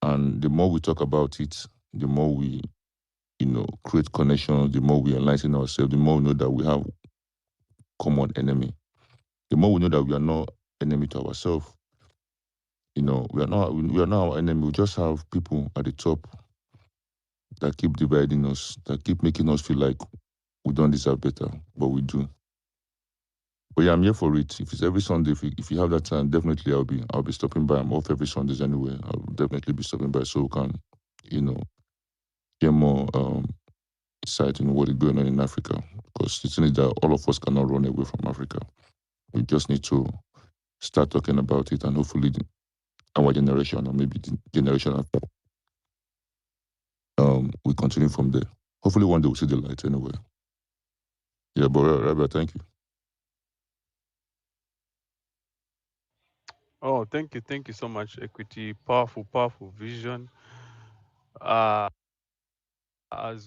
And the more we talk about it, the more we, create connections, the more we enlighten ourselves, the more we know that we have common enemy. The more we know that we are not enemy to ourselves, we are not our enemy. We just have people at the top that keep dividing us, that keep making us feel like we don't deserve better, but we do. But yeah, I'm here for it. If it's every Sunday, if you have that time, definitely I'll be stopping by. I'm off every Sundays anyway. I'll definitely be stopping by so we can, get more insight in what is going on in Africa. Because the thing is that all of us cannot run away from Africa. We just need to start talking about it, and hopefully our generation, or maybe the generation after, we continue from there. Hopefully one day we'll see the light anyway. Yeah, but Rabbi, thank you. Oh, thank you so much, Equity. Powerful vision. As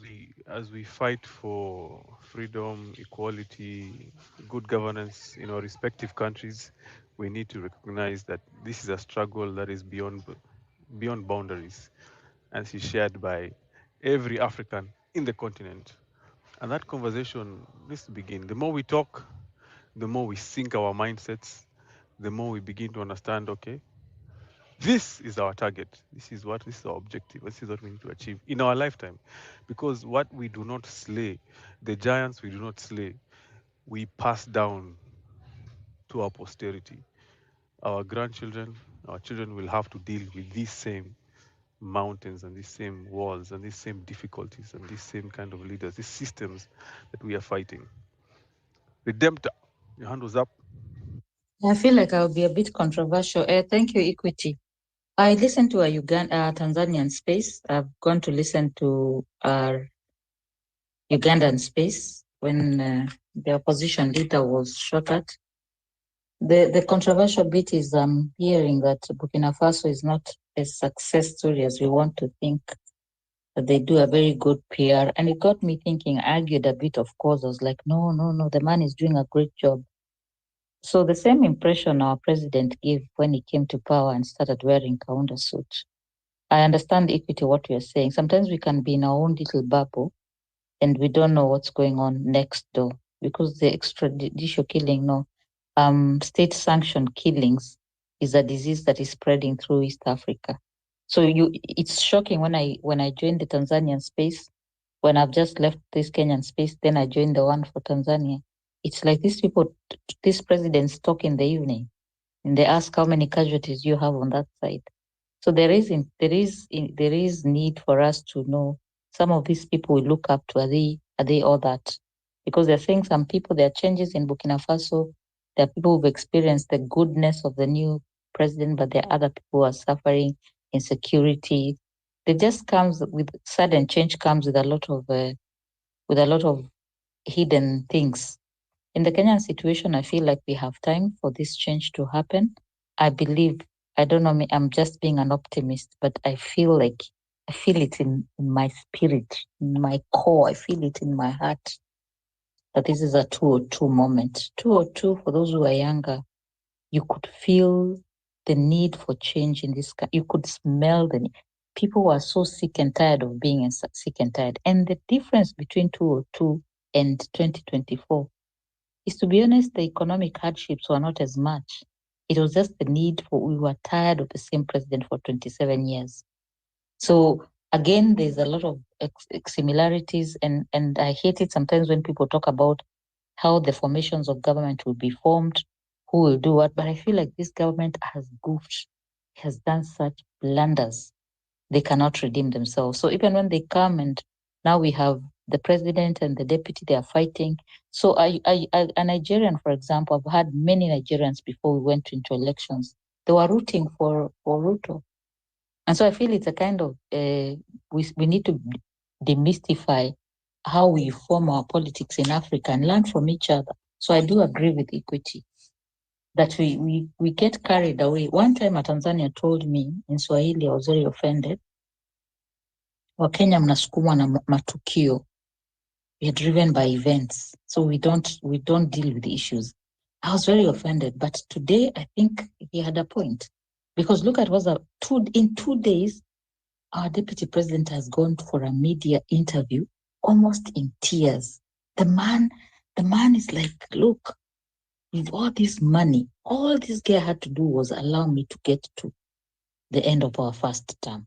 we fight for freedom, equality, good governance in our respective countries, we need to recognize that this is a struggle that is beyond boundaries, and is shared by every African in the continent. And that conversation needs to begin. The more we talk, the more we sync our mindsets, the more we begin to understand, okay, this is our target. This is our objective. This is what we need to achieve in our lifetime. Because what we do not slay, the giants we do not slay, we pass down to our posterity. Our grandchildren, our children will have to deal with these same mountains and these same walls and these same difficulties and these same kind of leaders, these systems that we are fighting. Redemptor, your hand was up. I feel like I'll be a bit controversial. Thank you, Equity. I listened to a Tanzanian space. I've gone to listen to our Ugandan space when the opposition leader was shot at. The controversial bit is hearing that Burkina Faso is not a success story as we want to think, that they do a very good PR. And it got me thinking, I argued a bit, of course. I was like, no, the man is doing a great job. So the same impression our president gave when he came to power and started wearing kaunda suit. I understand equity, what you're saying. Sometimes we can be in our own little bubble and we don't know what's going on next door, because the extrajudicial killing, state sanctioned killings is a disease that is spreading through East Africa. So it's shocking when I joined the Tanzanian space, when I've just left this Kenyan space, then I joined the one for Tanzania. It's like these presidents talk in the evening and they ask how many casualties you have on that side. So there is need for us to know some of these people we look up to. Are they all that? Because they're saying some people, there are changes in Burkina Faso. There are people who've experienced the goodness of the new president, but there are other people who are suffering insecurity. It just comes with sudden change, comes with a lot of hidden things. In the Kenyan situation, I feel like we have time for this change to happen. I believe, I don't know, I'm just being an optimist, but I feel it in my spirit, in my core. I feel it in my heart that this is a 202 moment. 202, for those who are younger, you could feel the need for change in this. You could smell the need. People were so sick and tired of being sick and tired. And the difference between 202 and 2024 is, to be honest, the economic hardships were not as much. It was just the need we were tired of the same president for 27 years. So again, there's a lot of similarities, and I hate it sometimes when people talk about how the formations of government will be formed, who will do what, but I feel like this government has goofed, has done such blunders, they cannot redeem themselves. So even when they come and now we have the president and the deputy, they are fighting. So a Nigerian, for example, I've had many Nigerians before we went into elections, they were rooting for Ruto. And so I feel it's a kind of, we need to demystify how we form our politics in Africa and learn from each other. So I do agree with equity that we get carried away. One time a Tanzania told me in Swahili, I was very offended. Wakenya mnasukumwa na matukio. We are driven by events. So we don't deal with the issues. I was very offended. But today, I think he had a point. Because look at in 2 days, our deputy president has gone for a media interview, almost in tears. The man is like, look, with all this money, all this guy had to do was allow me to get to the end of our first term.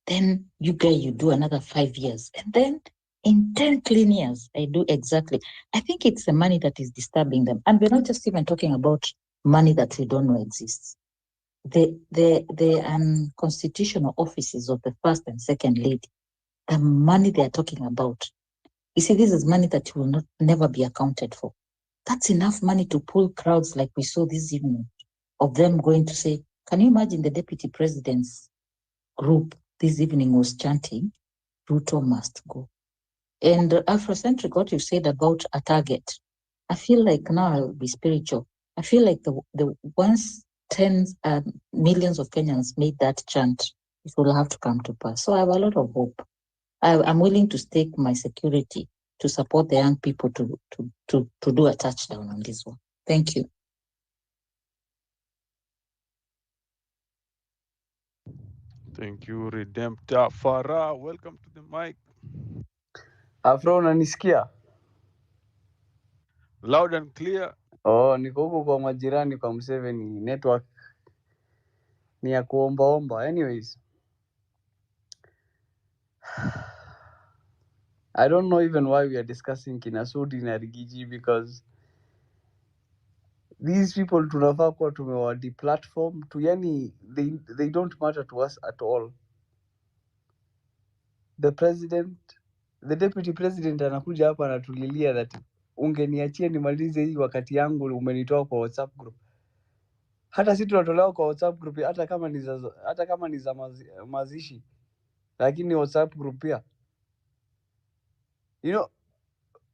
Then you do another 5 years. And then in 10 clean years, I do exactly. I think it's the money that is disturbing them. And we're not just even talking about money that we don't know exists. The constitutional offices of the first and second lady, the money they are talking about. You see, this is money that will never be accounted for. That's enough money to pull crowds like we saw this evening, of them going to say, can you imagine the deputy president's group this evening was chanting, Ruto must go. And Afrocentric, what you said about a target, I feel like now I'll be spiritual. I feel like the once tens millions of Kenyans made that chant, it will have to come to pass. So I have a lot of hope. I'm willing to stake my security to support the young people to do a touchdown on this one. Thank you. Thank you, Redemptor. Farah, welcome to the mic. Afro, unanisikia? Loud and clear. Oh, niko huko kwa majirani kwa Museveni. Network ni ya kuombaomba. Anyways, I don't know even why we are discussing kina Sudi na Riggy, because these people tunafaa kuwa tumewadi platform tu, yani they don't matter to us at all. The deputy president anakuja hapa anatulilia that ungeniachia nimalize hii wakati yangu, umenitoa kwa WhatsApp group. Hata sisi tunatolewa kwa WhatsApp group hata kama ni za mazishi, lakini WhatsApp group pia. You know,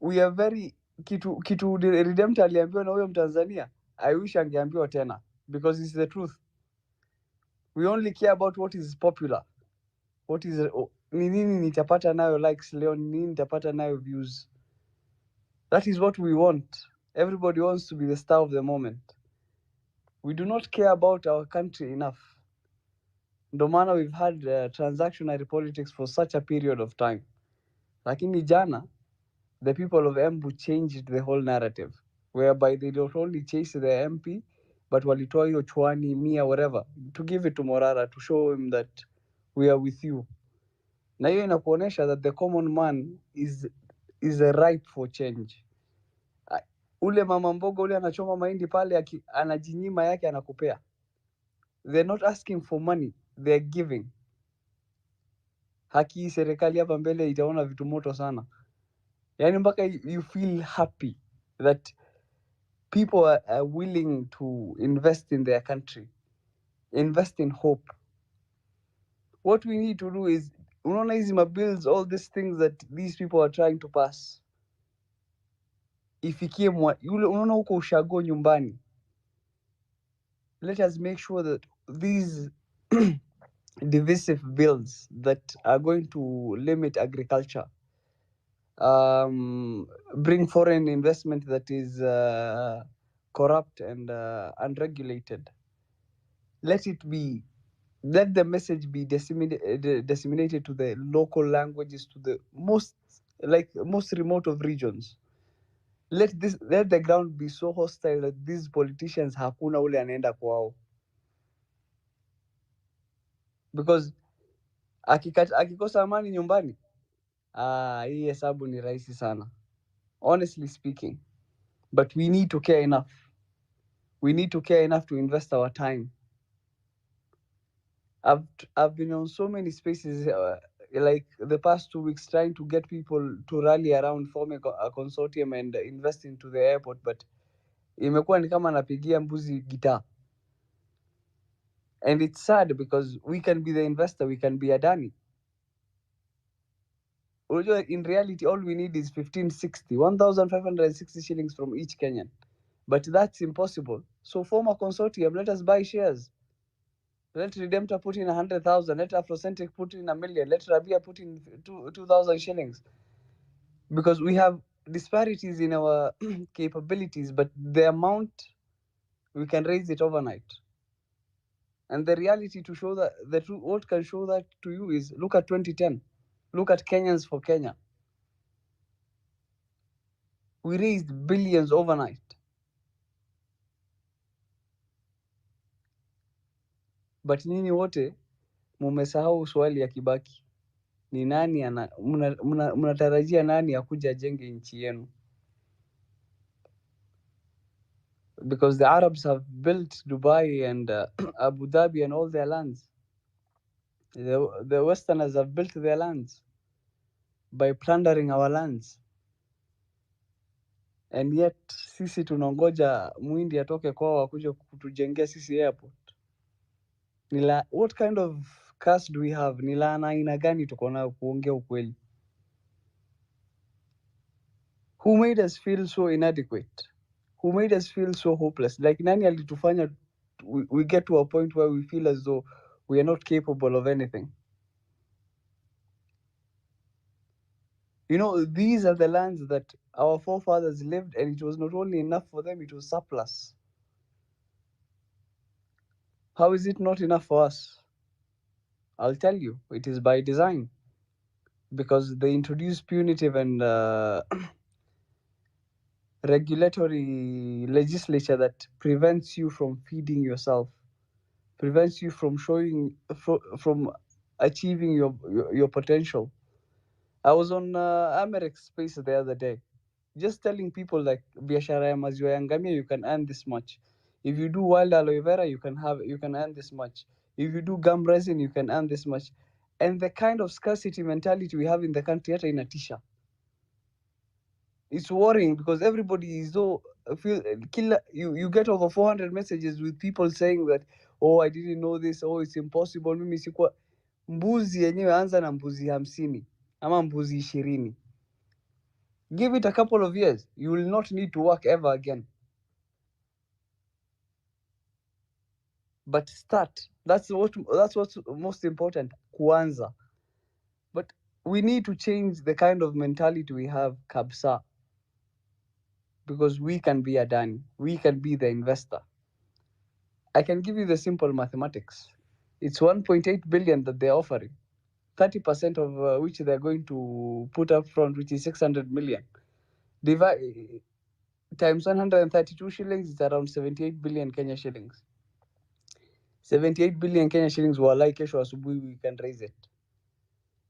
we are very kitu Redemptor aliambiwa na huyo Mtanzania, I wish angeambiwa tena, because it's the truth. We only care about what is popular. What is ni nini nitapata nayo likes leo, ni nini nitapata nayo views. That is what we want. Everybody wants to be the star of the moment. We do not care about our country enough. Ndo maana we've had transactionary politics for such a period of time. Lakini jana, the people of Embu changed the whole narrative, whereby they don't only chase the MP, but walitoa hiyo chwani, mia, whatever, to give it to Morara, to show him that we are with you. Na hiyo inakuonesha that the common man is ripe for change. Ule mama mboga ule anachoma mahindi pale, anajinyima yake, anakupea. They're not asking for money, they're giving. Haki serikali hapa mbele itaona vitu moto sana. Yani mpaka you feel happy that people are willing to invest in their country, invest in hope. What we need to do is, unaona hizi mabills, all these things that these people are trying to pass, ifikie yule unaona huko ushago nyumbani. Let us make sure that these divisive bills that are going to limit agriculture, bring foreign investment that is corrupt and unregulated, let the message be disseminated to the local languages, to the most remote of regions. Let the ground be so hostile that these politicians hakuna ule anaenda kwao, because akikosa amani nyumbani, hii hesabu ni rahisi sana, honestly speaking. But we need to care enough. We need to care enough to invest our time. I've been on so many spaces like the past 2 weeks, trying to get people to rally around, forming a consortium and invest into the airport, but imekuwa ni kama napigia mbuzi guitar. And it's sad because we can be the investor, we can be Adani. In reality, all we need is 1,560 shillings from each Kenyan. But that's impossible. So form a consortium, let us buy shares. Let Redemptor put in 100,000. Let Afrocentric put in 1 million. Let Rabia put in 2,000 shillings. Because we have disparities in our capabilities, but the amount, we can raise it overnight. And the reality to show that, what can show that to you is, look at 2010. Look at Kenyans for Kenya. We raised billions overnight. But nyinyi wote mumesahau swali ya Kibaki. Ni nani mnatarajia nani akuja ajenge nchi yenu? Because the Arabs have built Dubai and Abu Dhabi and all their lands. The Westerners have built their lands by plundering our lands. And yet sisi tunangoja Muhindi atoke kwao akuje kutujengea sisi airport. What kind of curse do we have? Ni laana aina gani tuko nayo, kuongea ukweli? Who made us feel so inadequate? Who made us feel so hopeless? Like nani alitufanya we get to a point where we feel as though we are not capable of anything? You know, these are the lands that our forefathers lived, and it was not only enough for them, it was surplus. How is it not enough for us? I'll tell you, it is by design. Because they introduce punitive and regulatory legislature that prevents you from feeding yourself, prevents you from from achieving your potential. I was on Americ Space the other day, just telling people like, biashara ya maziwa ya ngamia, you can earn this much. If you do wild aloe vera, you can earn this much. If you do gum resin, you can earn this much. And the kind of scarcity mentality we have in the country, hata inatisha. It's worrying because everybody is so you get over 400 messages with people saying that, oh, I didn't know this, oh, it's impossible, mimi sikuwa. Mbuzi yenyewe anza na mbuzi 50 ama mbuzi 20. Give it a couple of years, you will not need to work ever again. But start. That's what's most important. Kuanza. But we need to change the kind of mentality we have, kabsa. because we can be Adani, we can be the investor. I can give you the simple mathematics. It's 1.8 billion that they're offering, 30% of which they're going to put up front, which is 600 million. Divide times 132 shillings is around 78 billion Kenya shillings. 78 billion Kenya shillings, walai kesho asubuhi we can raise it.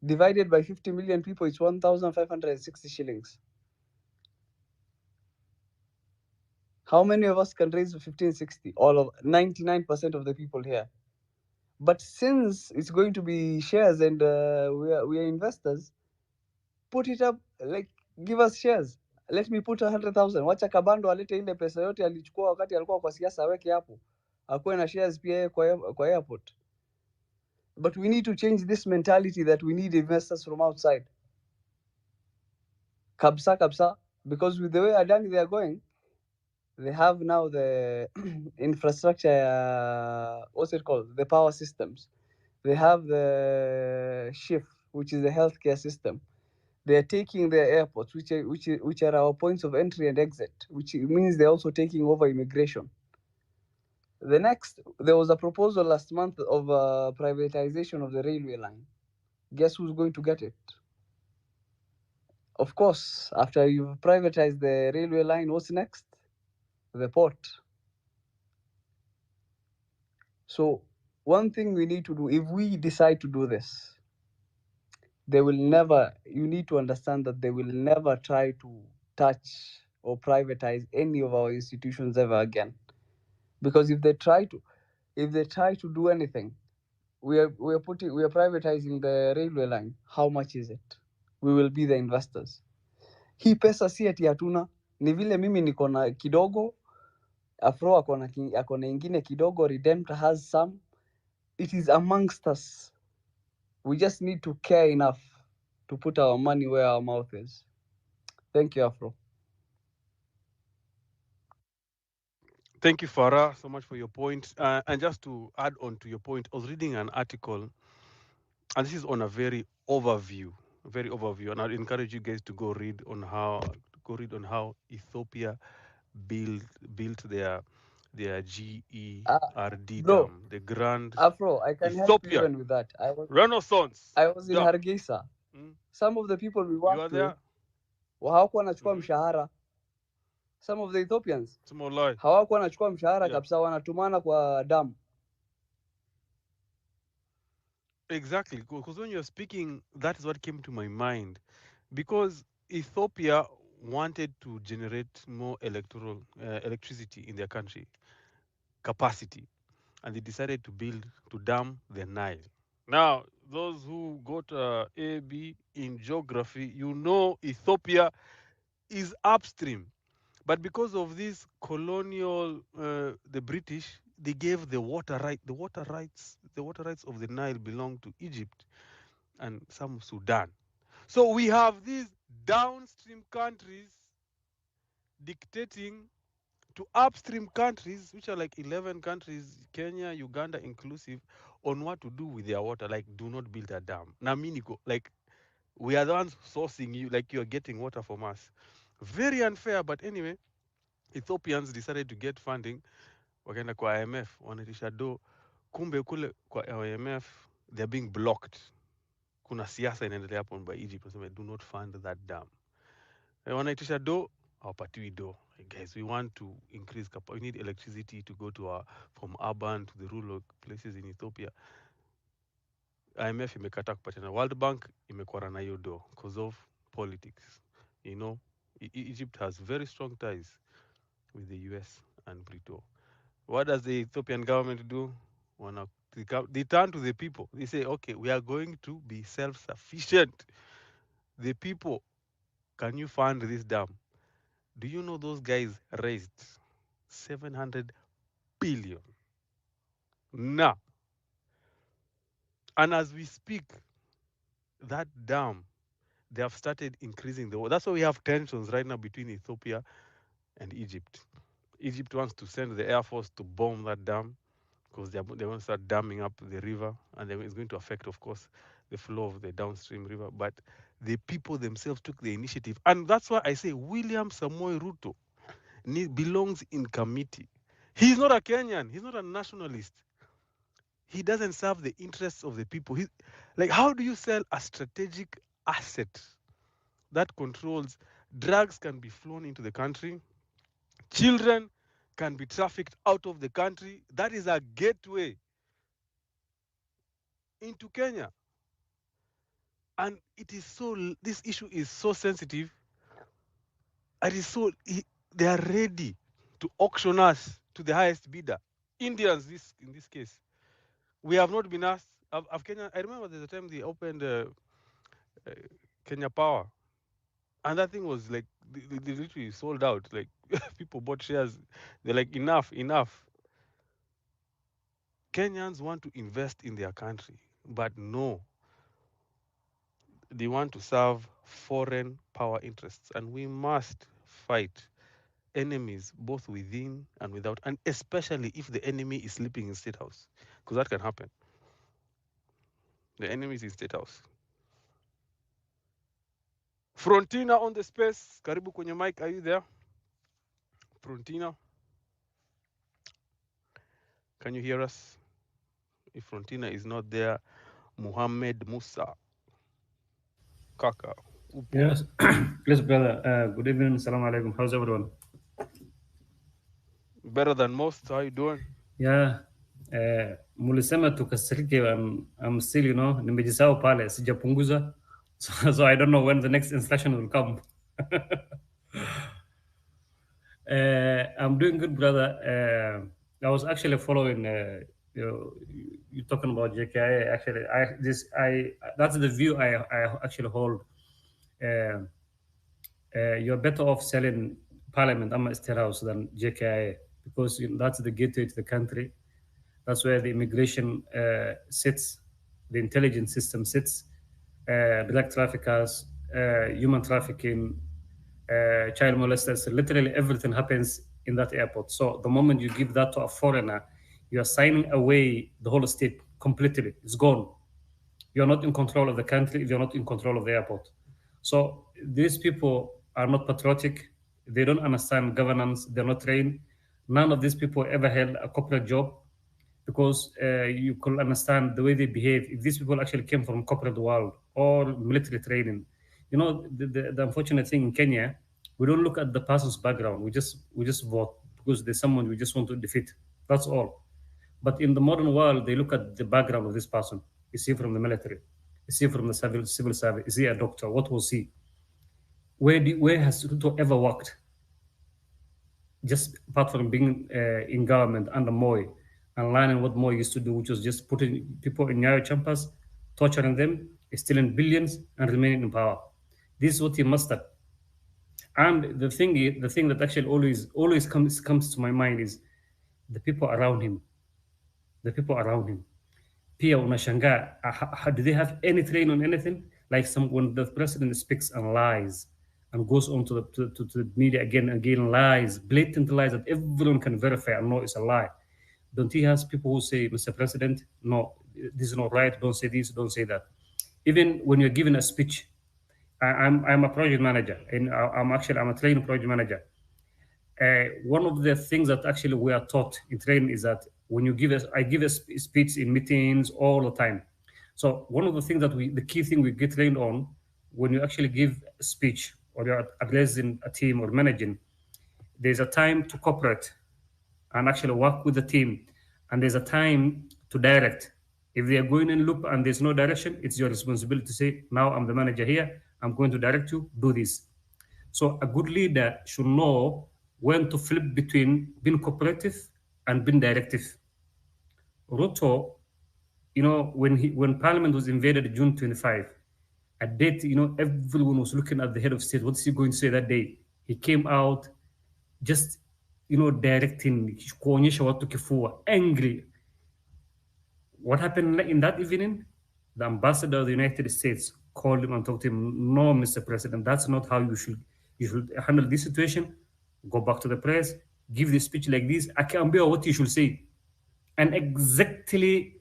Divided by 50 million people, it's 1,560 shillings. How many of us can raise 1560? All of 99% of the people here. But since it's going to be shares and we are investors, put it up, like give us shares. Let me put 100,000. Wacha Kabando alete ile pesa yote alichukua wakati alikuwa kwa siasa, aweke hapo, akuwe na shares pia kwa airport. But we need to change this mentality that we need investors from outside. Kabsa, because with the way Adani they are going, they have now the infrastructure, what's it called? The power systems. They have the shift, which is the healthcare system. They are taking the airports, which are our points of entry and exit, which means they're also taking over immigration. The next, there was a proposal last month of privatization of the railway line. Guess who's going to get it? Of course, after you've privatized the railway line, what's next? The port. So one thing we need to do, if we decide to do this, they will never, you need to understand that they will never try to touch or privatize any of our institutions ever again. Because if they try to do anything, we are privatizing the railway line. How much is it? We will be the investors. Hii pesa si ati hatuna, ni vile mimi niko na kidogo, Afro akona ingine kidogo, Redemptor has some. It is amongst us. We just need to care enough to put our money where our mouth is. Thank you, Afro. Thank you, Farah, so much for your point. And just to add on to your point, I was reading an article, and this is on a very overview, and I'd encourage you guys to go read on how Ethiopia built their GERD Bro, dam, the Grand Afro, I can help you Ethiopia even with that. Renaissance I was in dam. Hargeisa. Some of the people we You are worked there? with hawakuwa wanachukua mshahara. Some of the Ethiopians hawakuwa wanachukua mshahara kabisa, wanatumana kwa damu. Exactly, because when you're speaking, that is what came to my mind, because Ethiopia wanted to generate more electricity in their country capacity, and they decided to dam the Nile. Now, those who got AB in geography, you know Ethiopia is upstream, but because of this colonial, the British, they gave the water rights of the Nile belong to Egypt and some Sudan. So we have these downstream countries dictating to upstream countries, which are like 11 countries, Kenya, Uganda inclusive, on what to do with their water. Like, do not build a dam. Naminiko, like, we are the ones sourcing you, like you're getting water from us. Very unfair, but anyway, Ethiopians decided to get funding. Wakaenda kwa IMF, wanaitisha do. Kumbe kule kwa IMF, they're being blocked. Kuna siasa inaendelea hapo by Egypt, wasema do not fund that dam. Wanaitisha do, hawapatiwi do. Guys, we want to increase capacity. We need electricity to go to from urban to the rural places in Ethiopia. IMF imekata kupatiana. World Bank imekwara na hiyo do because of politics. You know, Egypt has very strong ties with the US and Britain. What does the Ethiopian government do? They turn to the people. They say, okay, we are going to be self-sufficient. The people, can you fund this dam? Do you know those guys raised 700 billion? Now, and as we speak, that dam, they have started increasing the water. That's why we have tensions right now between Ethiopia and Egypt. Egypt wants to send the Air Force to bomb that dam because they want to start damming up the river, and then it's going to affect, of course, the flow of the downstream river. But the people themselves took the initiative. And that's why I say William Samoei Ruto belongs in committee. He's not a Kenyan. He's not a nationalist. He doesn't serve the interests of the people. Like, how do you sell a strategic asset that controls drugs can be flown into the country, children can be trafficked out of the country? That is a gateway into Kenya. And it is so, this issue is so sensitive. It is so, they are ready to auction us to the highest bidder. Indians, in this case. We have not been asked. Of Kenya, I remember there's a time they opened Kenya Power, and that thing was like they literally sold out. Like people bought shares. They're like, enough. Kenyans want to invest in their country, but no, they want to serve foreign power interests, and we must fight enemies both within and without, and especially if the enemy is sleeping in State House, because that can happen. The enemy is in State House. Frontina on the space. Karibu kwenye mic. Are you there? Frontina. Can you hear us? If Frontina is not there, Muhammad Musa. Kaka. Upo. Yes, please, brother. Good evening. Assalamu alaikum. How's everyone? Better than most. How you doing? Yeah. Mulisema tukasirike. I'm still, nimejisahau pale, sijapunguza. So I don't know when the next instruction will come. I'm doing good, brother. I was actually following. You're talking about JKIA. Actually, that's the view I actually hold. You're better off selling Parliament, State House, than JKIA, because that's the gateway to the country. That's where the immigration sits, the intelligence system sits, drug traffickers, human trafficking, child molesters. Literally everything happens in that airport. So the moment you give that to a foreigner, you are signing away the whole state completely. It's gone. You're not in control of the country if you're not in control of the airport. So these people are not patriotic. They don't understand governance. They're not trained. None of these people ever held a corporate job, because you could understand the way they behave. If these people actually came from corporate world or military training, the unfortunate thing in Kenya, we don't look at the person's background. We just vote because there's someone we just want to defeat. That's all. But in the modern world, they look at the background of this person. Is he from the military? Is he from the civil service? Is he a doctor? What was he? Where has Ruto ever worked? Just apart from being in government under Moi and learning what Moi used to do, which was just putting people in Nyayo Champas, torturing them, stealing billions, and remaining in power. This is what he mastered. And the thing that actually always comes to my mind is the people around him. The people around him. Pia unashangaa, do they have any training on anything? Like when the president speaks and lies and goes on to the media again and again, lies, blatant lies that everyone can verify and know it's a lie. Don't he have people who say, Mr. President, no, this is not right, don't say this, don't say that. Even when you're giving a speech, I'm a project manager, and I'm a training project manager. One of the things that actually we are taught in training is that when I give a speech in meetings all the time. So one of the things the key thing we get trained on when you actually give a speech or you're addressing a team or managing, there's a time to cooperate and actually work with the team, and there's a time to direct. If they are going in loop and there's no direction, it's your responsibility to say, now I'm the manager here, I'm going to direct you, do this. So a good leader should know when to flip between being cooperative and being directive. Ruto, when Parliament was invaded June 25, a date, everyone was looking at the head of state. What is he going to say that day? He came out just, directing, angry. What happened in that evening? The ambassador of the United States called him and talked to him, no, Mr. President, that's not how you should handle this situation. Go back to the press, give the speech like this. I can't bear what you should say. And exactly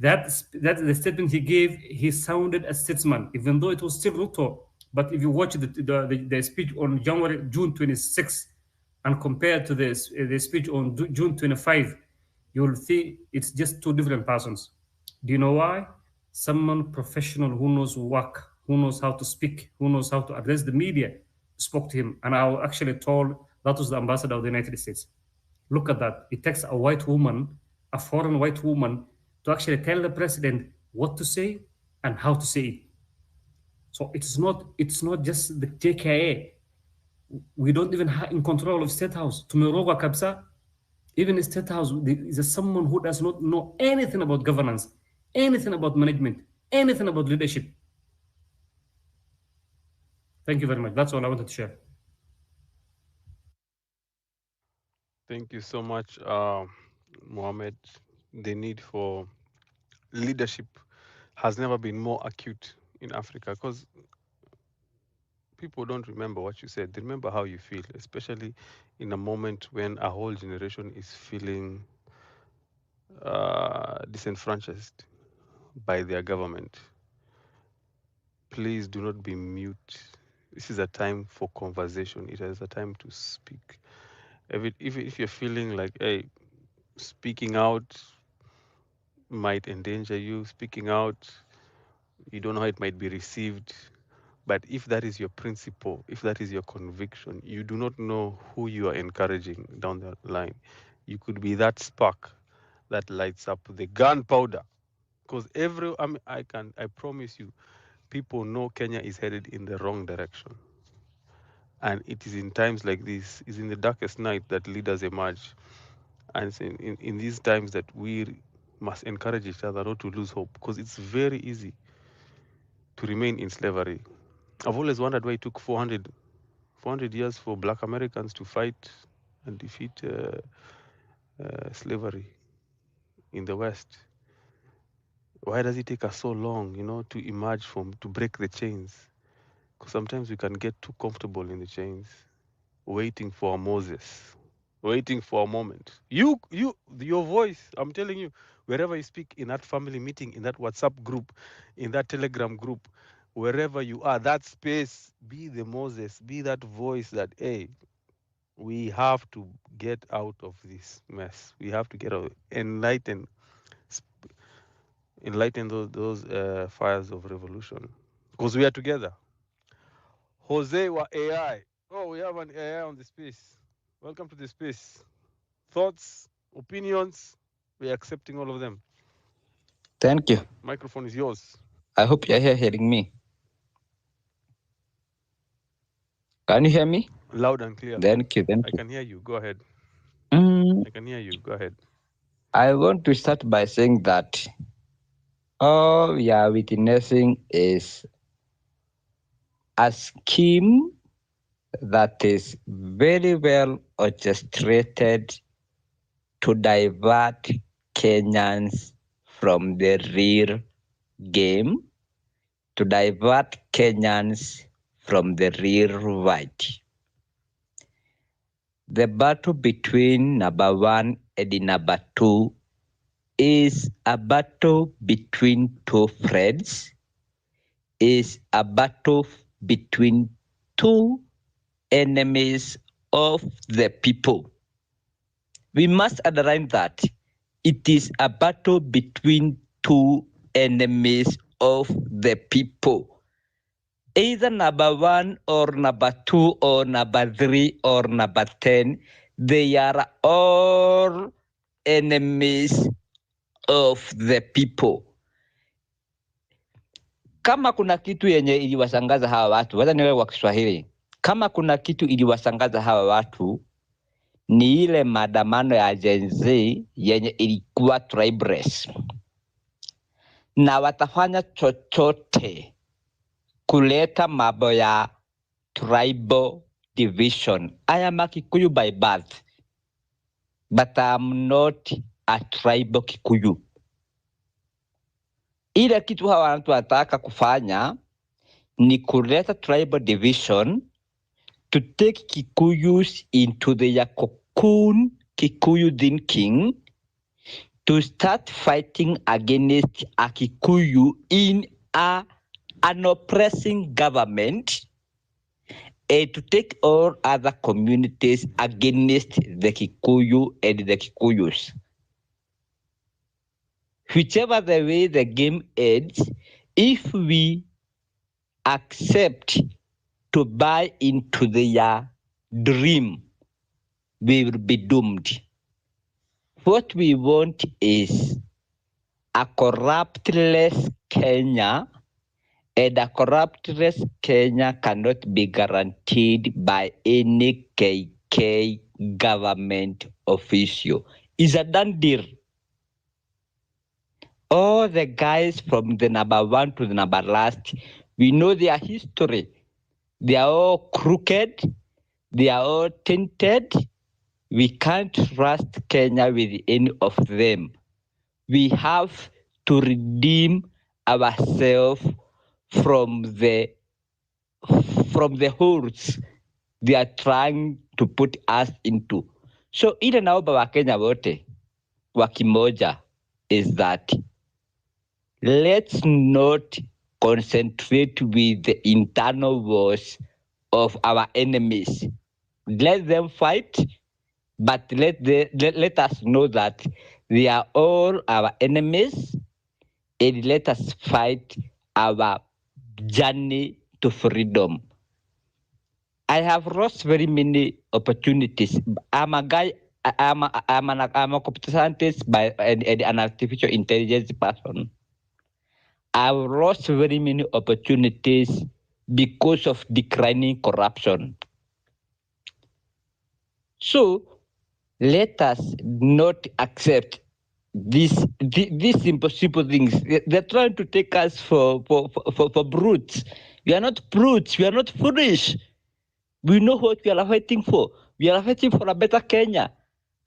that the statement he gave, he sounded a statesman, even though it was still Ruto. But if you watch the speech on June 26, and compared to the speech on June 25, you will see it's just two different persons. Do you know why? Someone professional who knows work, who knows how to speak, who knows how to address the media, spoke to him. And I was actually told that was the ambassador of the United States. Look at that. It takes a white woman, a foreign white woman, to actually tell the president what to say and how to say it. So it's not just the JKIA. We don't even have in control of State House. Tumeroga kabisa. Even the State House, there is someone who does not know anything about governance, anything about management, anything about leadership. Thank you very much. That's all I wanted to share. Thank you so much, Mohammed. The need for leadership has never been more acute in Africa because people don't remember what you said. They remember how you feel, especially in a moment when a whole generation is feeling disenfranchised by their government. Please do not be mute. This is a time for conversation. It is a time to speak. If you're feeling like, hey, speaking out might endanger you, speaking out, you don't know how it might be received. But if that is your principle, if that is your conviction, you do not know who you are encouraging down the line. You could be that spark that lights up the gunpowder. Because I promise you, people know Kenya is headed in the wrong direction. And it is in times like this, it's in the darkest night that leaders emerge. And it's in these times that we must encourage each other not to lose hope, because it's very easy to remain in slavery. I've always wondered why it took 400 years for Black Americans to fight and defeat slavery in the West. Why does it take us so long, to emerge to break the chains? Because sometimes we can get too comfortable in the chains, waiting for a Moses, waiting for a moment. Your voice, I'm telling you, wherever you speak, in that family meeting, in that WhatsApp group, in that Telegram group, wherever you are, that space, be the Moses, be that voice that, hey, we have to get out of this mess. We have to get out, enlighten those fires of revolution, because we are together. Jose wa AI. Oh, we have an AI on the space. Welcome to the space. Thoughts, opinions, we're accepting all of them. Thank you. Microphone is yours. I hope you're hearing me. Can you hear me? Loud and clear. Thank you. I can hear you. Go ahead. I can hear you. Go ahead. I want to start by saying that all we are witnessing is a scheme that is very well orchestrated to divert Kenyans from the real game, to divert Kenyans from the real fight. The battle between number one and number two is a battle between two friends, is a battle between two enemies of the people. We must underline that it is a battle between two enemies of the people. Either number one or number two or number three or number 10, they are all enemies of the people. Kama kuna kitu yenye iliwasangaza hawa watu, wacha niwe wa Kiswahili. Kama kuna kitu iliwasangaza hawa watu, ni ile maandamano ya Gen Z yenye ilikuwa tribeless. Na watafanya chochote kuleta mambo ya tribal division. I am a Kikuyu by birth, but I am not a tribal Kikuyu. Ile kitu hawa watu wataka kufanya ni kuleta tribal division, to take Kikuyus into their cocoon Kikuyu thinking, to start fighting against a Kikuyu in an oppressing government, to take all other communities against the Kikuyu and the Kikuyus. Whichever the way the game ends, if we accept to buy into their dream, we will be doomed. What we want is a corruptless Kenya, and a corruptless Kenya cannot be guaranteed by any KK government official. It's a done deal. All the guys from the number one to the number last, we know their history. They are all crooked. They are all tainted. We can't trust Kenya with any of them. We have to redeem ourselves from the holes they are trying to put us into. So ile naomba Wakenya wote kwa kimoja is that let's not concentrate with the internal wars of our enemies. Let them fight, but let us know that they are all our enemies, and let us fight our journey to freedom. I have lost very many opportunities. I'm a guy. I'm a computer scientist by an artificial intelligence person. I've lost very many opportunities because of declining corruption. So let us not accept these simple things. They're trying to take us for brutes. We are not brutes. We are not foolish. We know what we are fighting for. We are fighting for a better Kenya.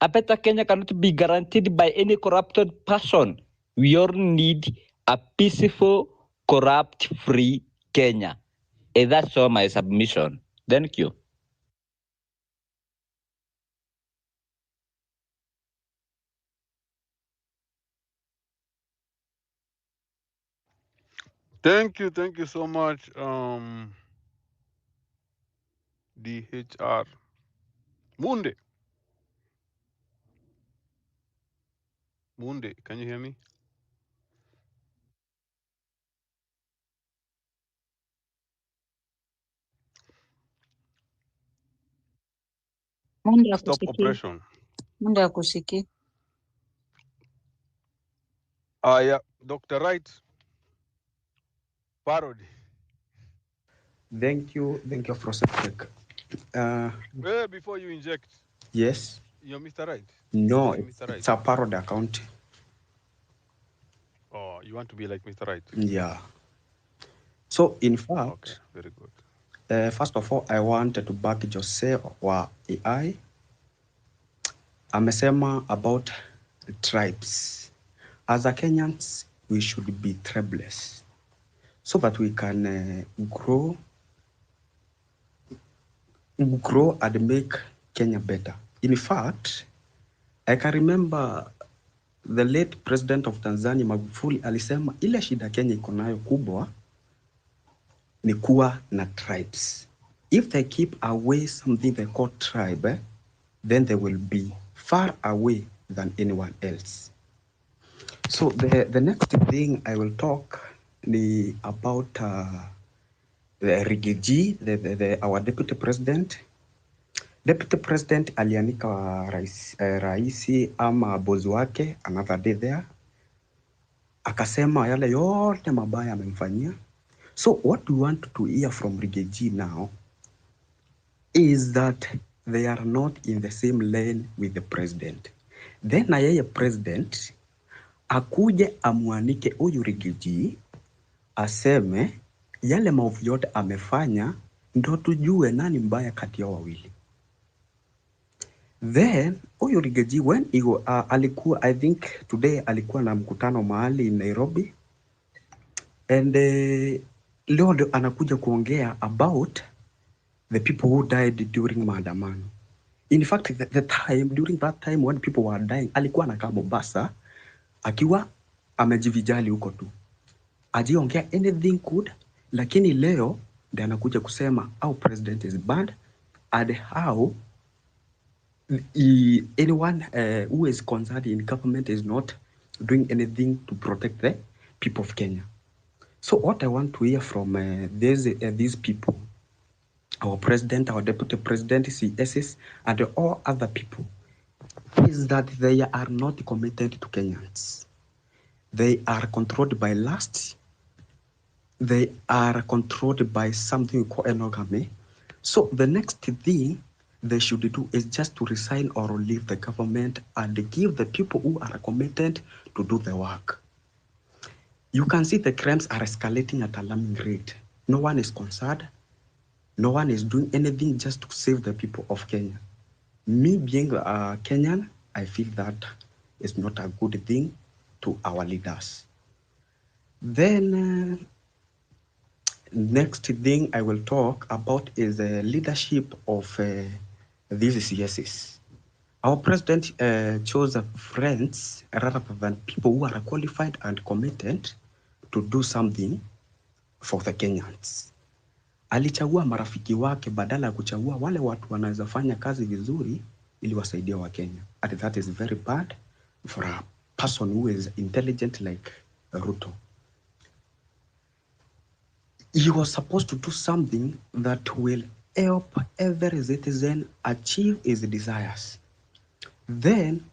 A better Kenya cannot be guaranteed by any corrupted person. We all need a peaceful, corrupt-free Kenya. And that's all my submission. Thank you. Thank you so much, DHR. Munde, can you hear me? Munde Stop akusikii. oppression. Munde akusikii. Yeah, Dr. Wright, parody. Thank you, Professor Tech. Before you inject, Yes. you're Mr. Right? No, Mr. Right? it's a parody account. Oh, you want to be like Mr. Right? Yeah. So, in fact, Okay, very good. First of all, I wanted to back Jose wa AI. Amesema about tribes. As a Kenyans, we should be tribeless so that we can grow and make Kenya better. In fact, I can remember the late president of Tanzania Magufuli alisema ile shida Kenya iko nayo kubwa ni kuwa na tribes. If they keep away something they call tribe, then they will be far away than anyone else. So the next thing I will talk about Riggy, our deputy president. Deputy president alianika raisi ama bozi wake another day there. Akasema yale yote mabaya amemfanyia. So what we want to hear from Riggy now is that they are not in the same lane with the president. Then na yeye president akuje amwanike huyu Riggy aseme yale maovu yote amefanya, ndo tujue nani mbaya kati ya wawili. Then huyu Riggy when alikuwa, I think today alikuwa na mkutano mahali in Nairobi, and leo ndo anakuja kuongea about the people who died during maandamano. In fact, during that time when people were dying, alikuwa anakaa Mombasa akiwa amejivijali huko tu, ajiongea anything good, lakini leo ndio anakuja kusema our president is bad and how anyone who is concerned in government is not doing anything to protect the people of Kenya. So what I want to hear from these people, our president, our deputy president, CSs, and all other people, is that they are not committed to Kenyans. They are controlled by lust. They are controlled by something we call enogamy. So the next thing they should do is just to resign or leave the government and give the people who are committed to do the work. You can see the crimes are escalating at alarming rate. No one is concerned. No one is doing anything just to save the people of Kenya. Me being a Kenyan, I feel that is not a good thing to our leaders. Then next thing I will talk about is the leadership of these CSs. Our president chose friends rather than people who are qualified and committed to do something for the Kenyans. Alichagua marafiki wake badala ya kuchagua wale watu wanaweza fanya kazi vizuri ili wasaidia wa Kenya. And that is very bad for a person who is intelligent like Ruto. He was supposed to do something that will help every citizen achieve his desires. Then,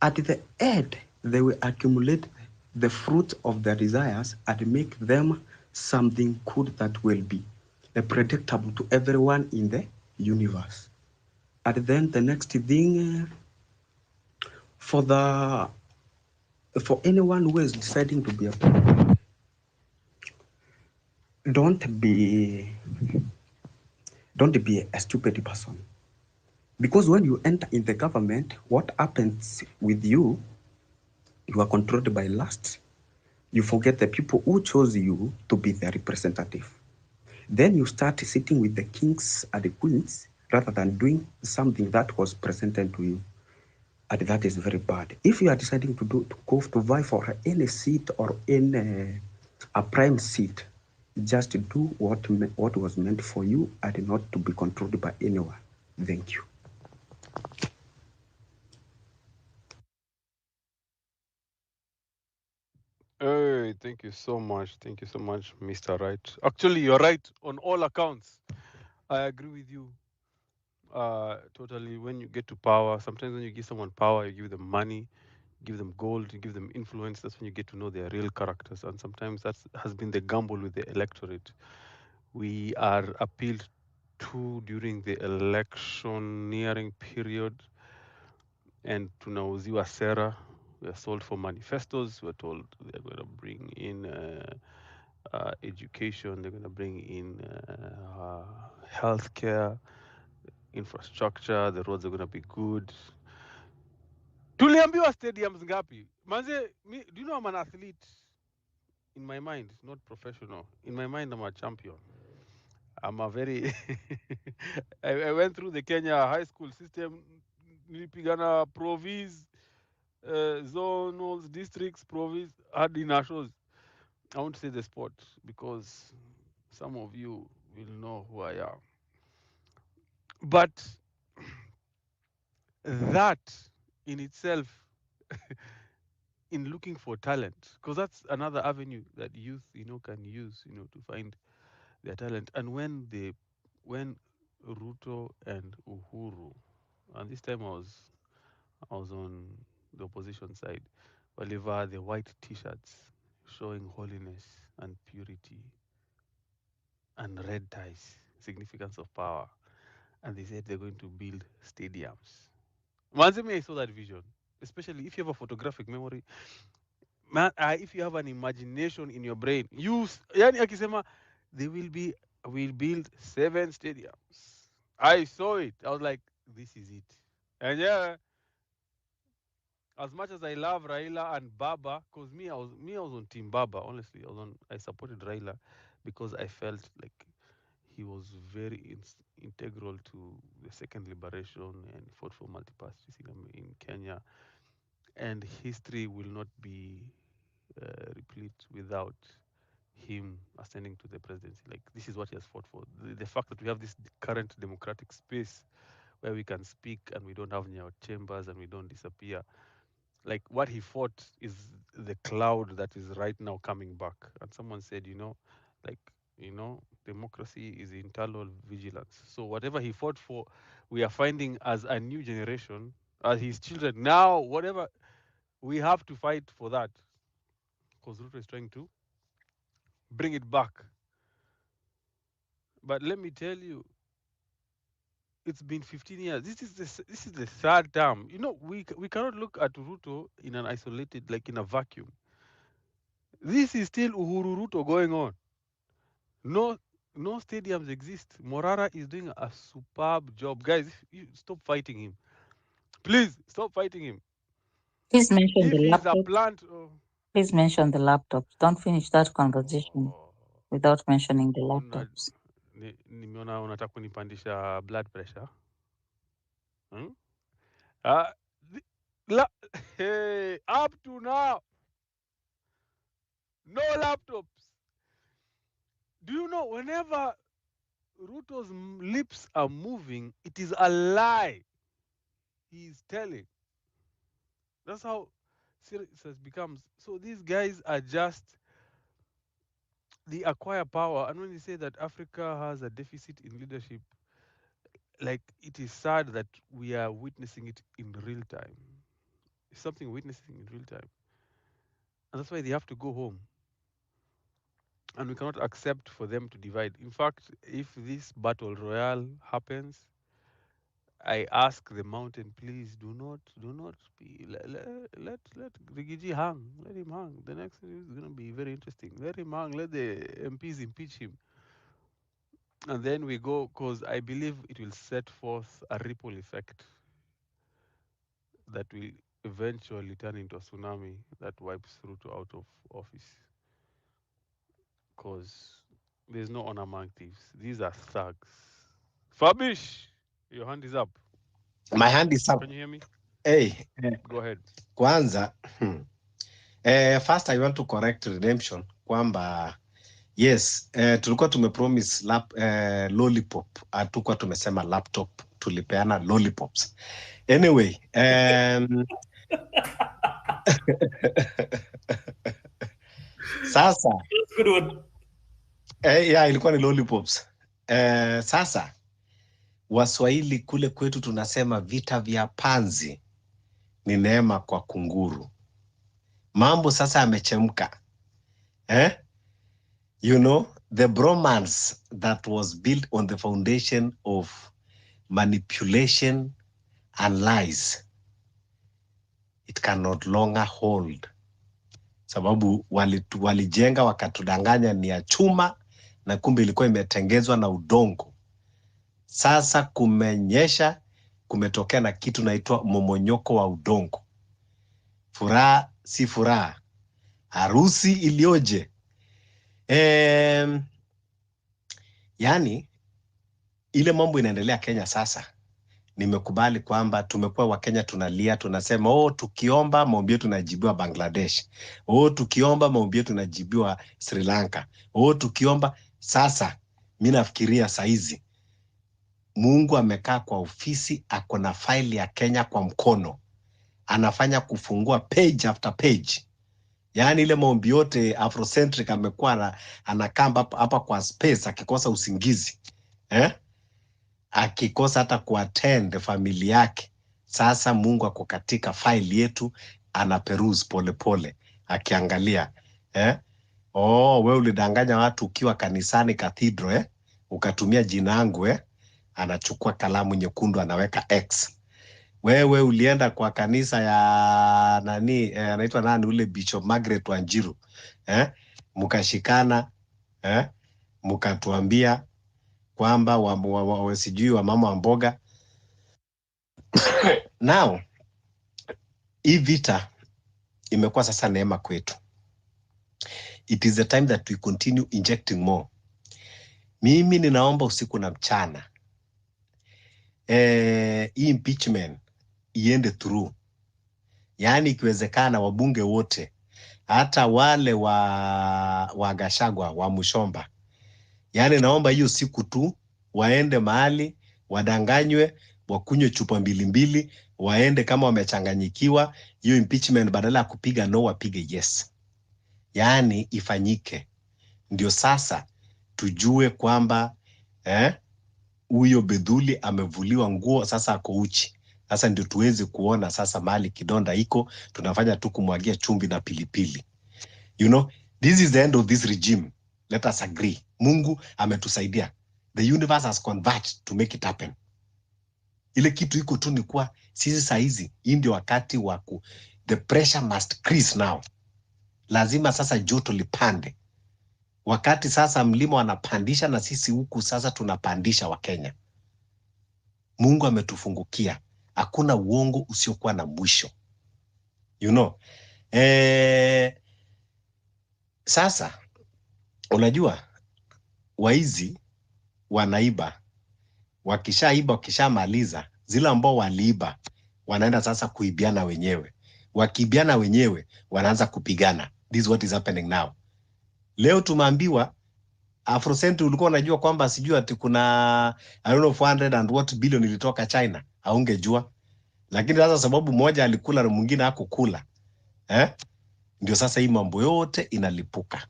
at the end, they will accumulate the fruit of their desires and make them something good that will be predictable to everyone in the universe. And then the next thing, for anyone who is deciding to be a president, don't be a stupid person. Because when you enter in the government, what happens with you, you are controlled by lust. You forget the people who chose you to be their representative. Then you start sitting with the kings and the queens rather than doing something that was presented to you. And that is very bad. If you are deciding to go to vie for any seat or in a prime seat, just do what was meant for you and not to be controlled by anyone. Thank you. Hey, thank you so much. Thank you so much, Mr. Right. Actually, you're right on all accounts. I agree with you. Totally. When you get to power, sometimes when you give someone power, you give them money, give them gold, you give them influence. That's when you get to know their real characters. And sometimes that has been the gamble with the electorate. We are appealed to during the electioneering period, and tunauziwa sera. We are sold for manifestos. We're told they're going to bring in education. They're going to bring in healthcare, infrastructure. The roads are going to be good. Tuliambiwa stadiums ngapi? Manze, do you know I'm an athlete? In my mind, not professional. In my mind, I'm a champion. I'm a very I went through the Kenya high school system. Nilipigana provis, zonals, districts, provis, hadi nationals. I won't say the sport because some of you will know who I am. But that in itself, in looking for talent, because that's another avenue that youth, can use, to find their talent. And when Ruto and Uhuru, and this time I was on the opposition side, walivaa the white t-shirts showing holiness and purity and red ties, significance of power. And they said they're going to build stadiums. Manzimi, I saw that vision, especially if you have a photographic memory. Man, if you have an imagination in your brain, yani akisema we'll build 7 stadiums. I saw it. I was like, this is it. And yeah, as much as I love Raila and Baba, because me, I was on Team Baba. Honestly, I supported Raila because I felt like he was very integral to the second liberation and fought for multi-party system in Kenya. And history will not be replete without him ascending to the presidency. Like, this is what he has fought for. The fact that we have this current democratic space where we can speak and we don't have in our chambers and we don't disappear. Like, what he fought is the cloud that is right now coming back. And someone said, like, democracy is internal vigilance. So whatever he fought for, we are finding as a new generation, as his children. Now, whatever, we have to fight for that. Because Ruto is trying to bring it back. But let me tell you, it's been 15 years. This is the third term. We cannot look at Ruto in an isolated, like in a vacuum. This is still Uhuru Ruto going on. No stadiums exist. Morara is doing a superb job. Guys, you stop fighting him. Please stop fighting him. Please mention If the he's a laptops. plant. Please mention the laptops. Don't finish that conversation without mentioning the laptops. Nimeona unataka kunipandisha blood pressure. Hey, up to now, no laptops. Do you know, whenever Ruto's lips are moving, it is a lie he's telling. That's how serious it becomes. So these guys are just, they acquire power. And when you say that Africa has a deficit in leadership, like, it is sad that we are witnessing it in real time. It's something witnessing in real time. And that's why they have to go home. And we cannot accept for them to divide. In fact, if this battle royale happens, I ask the mountain, please do not be, let Riggy hang, let him hang. The next thing is going to be very interesting. Let him hang, let the MPs impeach him. And then we go, because I believe it will set forth a ripple effect that will eventually turn into a tsunami that wipes Ruto out of office. Because there's no honor among thieves. These are thugs. Fabish, your hand is up. My hand is up. Can you hear me? Hey, go ahead. Kwanza, first I want to correct Redemption kwamba yes, tulikuwa tumepromise lollipop, hatukuwa tumesema laptop, tulipeana lollipops. Anyway, sasa good one. Yeah, ilikuwa ni lollipops. Sasa Waswahili kule kwetu tunasema vita vya panzi ni neema kwa kunguru. Mambo sasa yamechemka. You know, the bromance that was built on the foundation of manipulation and lies, it cannot longer hold. Sababu walijenga wakatudanganya ni ya chuma na kumbe ilikuwa imetengezwa na udongo. Sasa kumenyesha, kumetokea na kitu naitwa momonyoko wa udongo. Furaha si furaha. Harusi ilioje. Yani, ile mambo inaendelea Kenya sasa. Nimekubali kwamba tumekuwa wa Kenya tunalia, tunasema tukiomba maombi yetu tunajibiwa Bangladesh. Tukiomba maombi yetu tunajibiwa Sri Lanka. Tukiomba sasa, mimi nafikiria saizi Mungu amekaa kwa ofisi, ako na file ya Kenya kwa mkono. Anafanya kufungua page after page. Yani ile maombi yote Afrocentric amekuwa anakamba hapa kwa space akikosa usingizi. Akikosa hata kuattend familia yake. Sasa Mungu ako katika file yetu, anaperuse pole pole akiangalia. Wewe ulidanganya watu ukiwa kanisani cathedral, ukatumia jina langu, anachukua kalamu nyekundu anaweka X. Wewe ulienda kwa kanisa ya nani, anaitwa nani ule Bishop Margaret Wanjiru, mukashikana, mukatuambia kwamba sijui wa mama wa mboga. Now, hii vita imekuwa sasa neema kwetu. It is the time that we continue injecting more. Mimi ninaomba usiku na mchana hii impeachment iende through. Yani ikiwezekana wabunge wote hata wale wa Gachagua wa Mushomba. Yani naomba hiyo siku tu waende mahali wadanganywe, wakunywe chupa mbili, waende kama wamechanganyikiwa. Hiyo impeachment badala ya kupiga no wapige yes. Yani ifanyike. Ndio sasa tujue kwamba huyo Bedhuli amevuliwa nguo, sasa ako uchi. Sasa ndio tuweze kuona sasa mahali kidonda iko, tunafanya tu kumwagia chumvi na pilipili. You know, this is the end of this regime. Let us agree. Mungu ametusaidia. The universe has converged to make it happen. Ile kitu iko tu ni kwa sisi saa hizi, hii ndio wakati wa the pressure must crease now. Lazima sasa joto lipande. Wakati sasa mlima wanapandisha na sisi huku sasa tunapandisha wa Kenya. Mungu ametufungukia. Hakuna uongo usiokuwa na mwisho. You know. Sasa unajua waizi wanaiba. Wakishaiba, wakishamaliza, zile ambao waliiba wanaenda sasa kuibiana wenyewe. Wakiibiana wenyewe wanaanza kupigana. This is what is happening now. Leo tumeambiwa Afrocent, ulikuwa unajua kwamba sijui ati kuna I don't know 400 and what billion ilitoka China, haungejua. Lakini sasa sababu moja alikula na mwingine hakukula. Ndio sasa hii mambo yote inalipuka.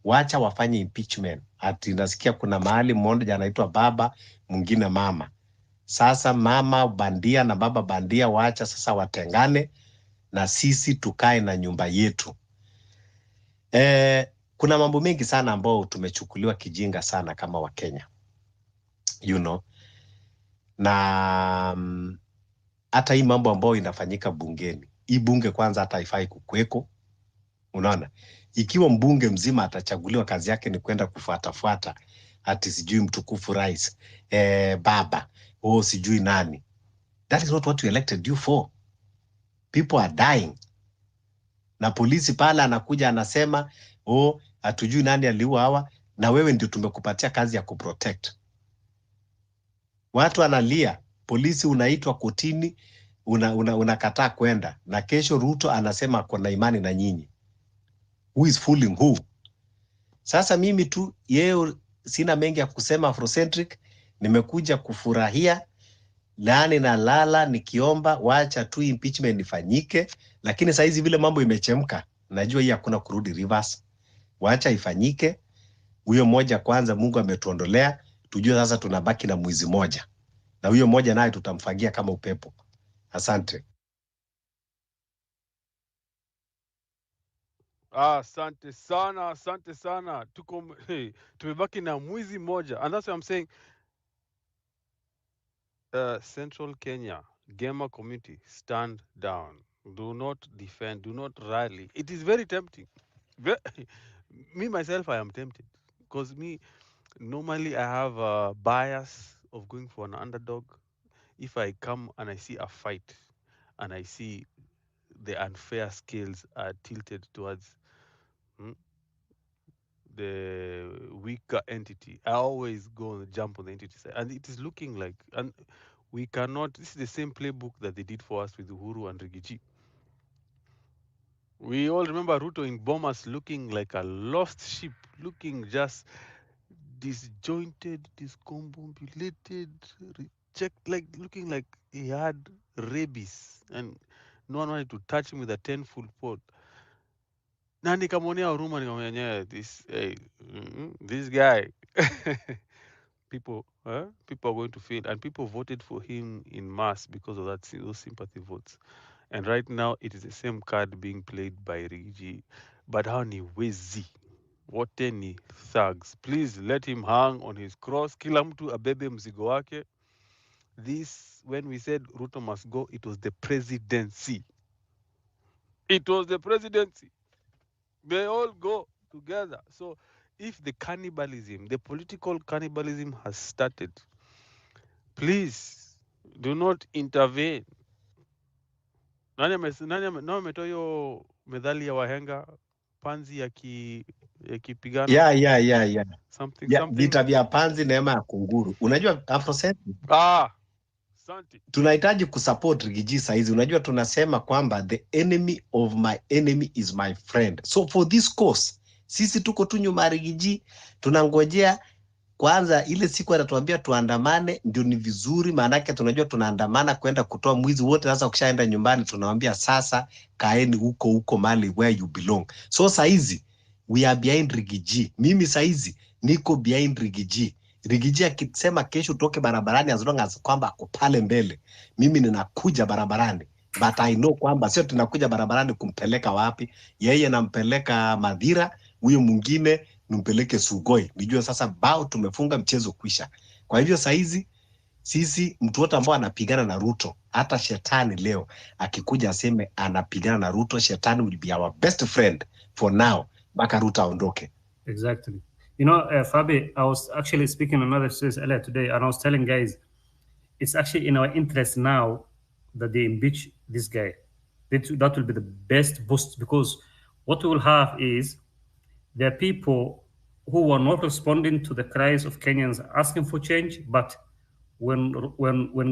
Wacha wafanye impeachment. Ati nasikia kuna mahali mmoja anaitwa baba, mwingine mama. Sasa mama bandia na baba bandia wacha sasa watengane na sisi tukae na nyumba yetu. Kuna mambo mengi sana ambao tumechukuliwa kijinga sana kama wa Kenya. You know. Na hata hii mambo ambao inafanyika bungeni. Hii bunge kwanza hata haifai kukweko. Unaona? Ikiwa mbunge mzima atachaguliwa kazi yake ni kwenda kufuata ati sijui mtukufu rais, baba, sijui nani. That is not what we elected you for. People are dying. Na polisi pale anakuja anasema, hatujui nani aliua hawa, na wewe ndio tumekupatia kazi ya kuprotect. Watu analia, polisi unaitwa kotini, unakataa kwenda, na kesho Ruto anasema kuna imani na nyinyi. Who is fooling who? Sasa mimi tu yeo sina mengi ya kusema Afrocentric, nimekuja kufurahia, lani na lala nikiomba wacha tu impeachment ifanyike, lakini saa hizi vile mambo imechemka, najua hii hakuna kurudi reverse. Wacha ifanyike. Huyo moja kwanza Mungu ametuondolea, tujue sasa tunabaki na mwizi moja. Na huyo moja naye tutamfagia kama upepo. Asante. Asante sana. Tumebaki na mwizi moja. And that's what I'm saying. Central Kenya, gamer community, stand down. Do not defend, do not rally. It is very tempting. Me, myself, I am tempted. Because normally I have a bias of going for an underdog. If I come and I see a fight and I see the unfair scales are tilted towards the weaker entity, I always go and jump on the entity side. And it is looking like, and we cannot, this is the same playbook that they did for us with Uhuru and Riggy. We all remember Ruto in Bomas looking like a lost sheep, looking just disjointed, discombobulated, looking like he had rabies and no one wanted to touch him with a 10-foot pole. Na nikamwonea huruma, nikamwambia this guy people are going to feel, and people voted for him in mass because of those sympathy votes. And right now it is the same card being played by Riggy. But how ni wezi, wote ni thugs. Please let him hang on his cross. Kila mtu abebe mzigo wake. This, when we said Ruto must go, it was the presidency. It was the presidency. They all go together. So if the cannibalism, the political cannibalism has started, please do not intervene. Nani ametoa hiyo methali ya wahenga, panzi yakipigana? Yeah. Something. Vita vya panzi neema ya kunguru. Unajua Afrocentric? tunahitaji kusupport Riggy saizi. Unajua tunasema kwamba the enemy of my enemy is my friend. So for this cause, sisi tuko tu nyuma Riggy, tunangojea kwanza ile siku anatuambia tuandamane, ndio ni vizuri, maanake tunajua tunaandamana kwenda kutoa mwizi wote. Sasa ukishaenda nyumbani, tunawambia sasa kaeni huko mali where you belong. So saizi we are behind Riggy. Mimi saizi niko behind Riggy. Riggy akisema kesho toke barabarani, as long as kwamba ako pale mbele, mimi ninakuja barabarani, but I know kwamba sio tunakuja barabarani kumpeleka wapi. Yeye nampeleka Madhira, huyo mwingine nimpeleke Sugoi, nijue sasa bao tumefunga mchezo kwisha. Kwa hivyo saizi sisi mtu wote ambao anapigana na Ruto, hata shetani leo akikuja aseme anapigana na Ruto, shetani will be our best friend for now mpaka Ruto aondoke. Exactly. You know, Fabi, I was actually speaking on another series earlier today, and I was telling guys, it's actually in our interest now that they impeach this guy. That will be the best boost, because what we will have is there are people who are not responding to the cries of Kenyans asking for change, but when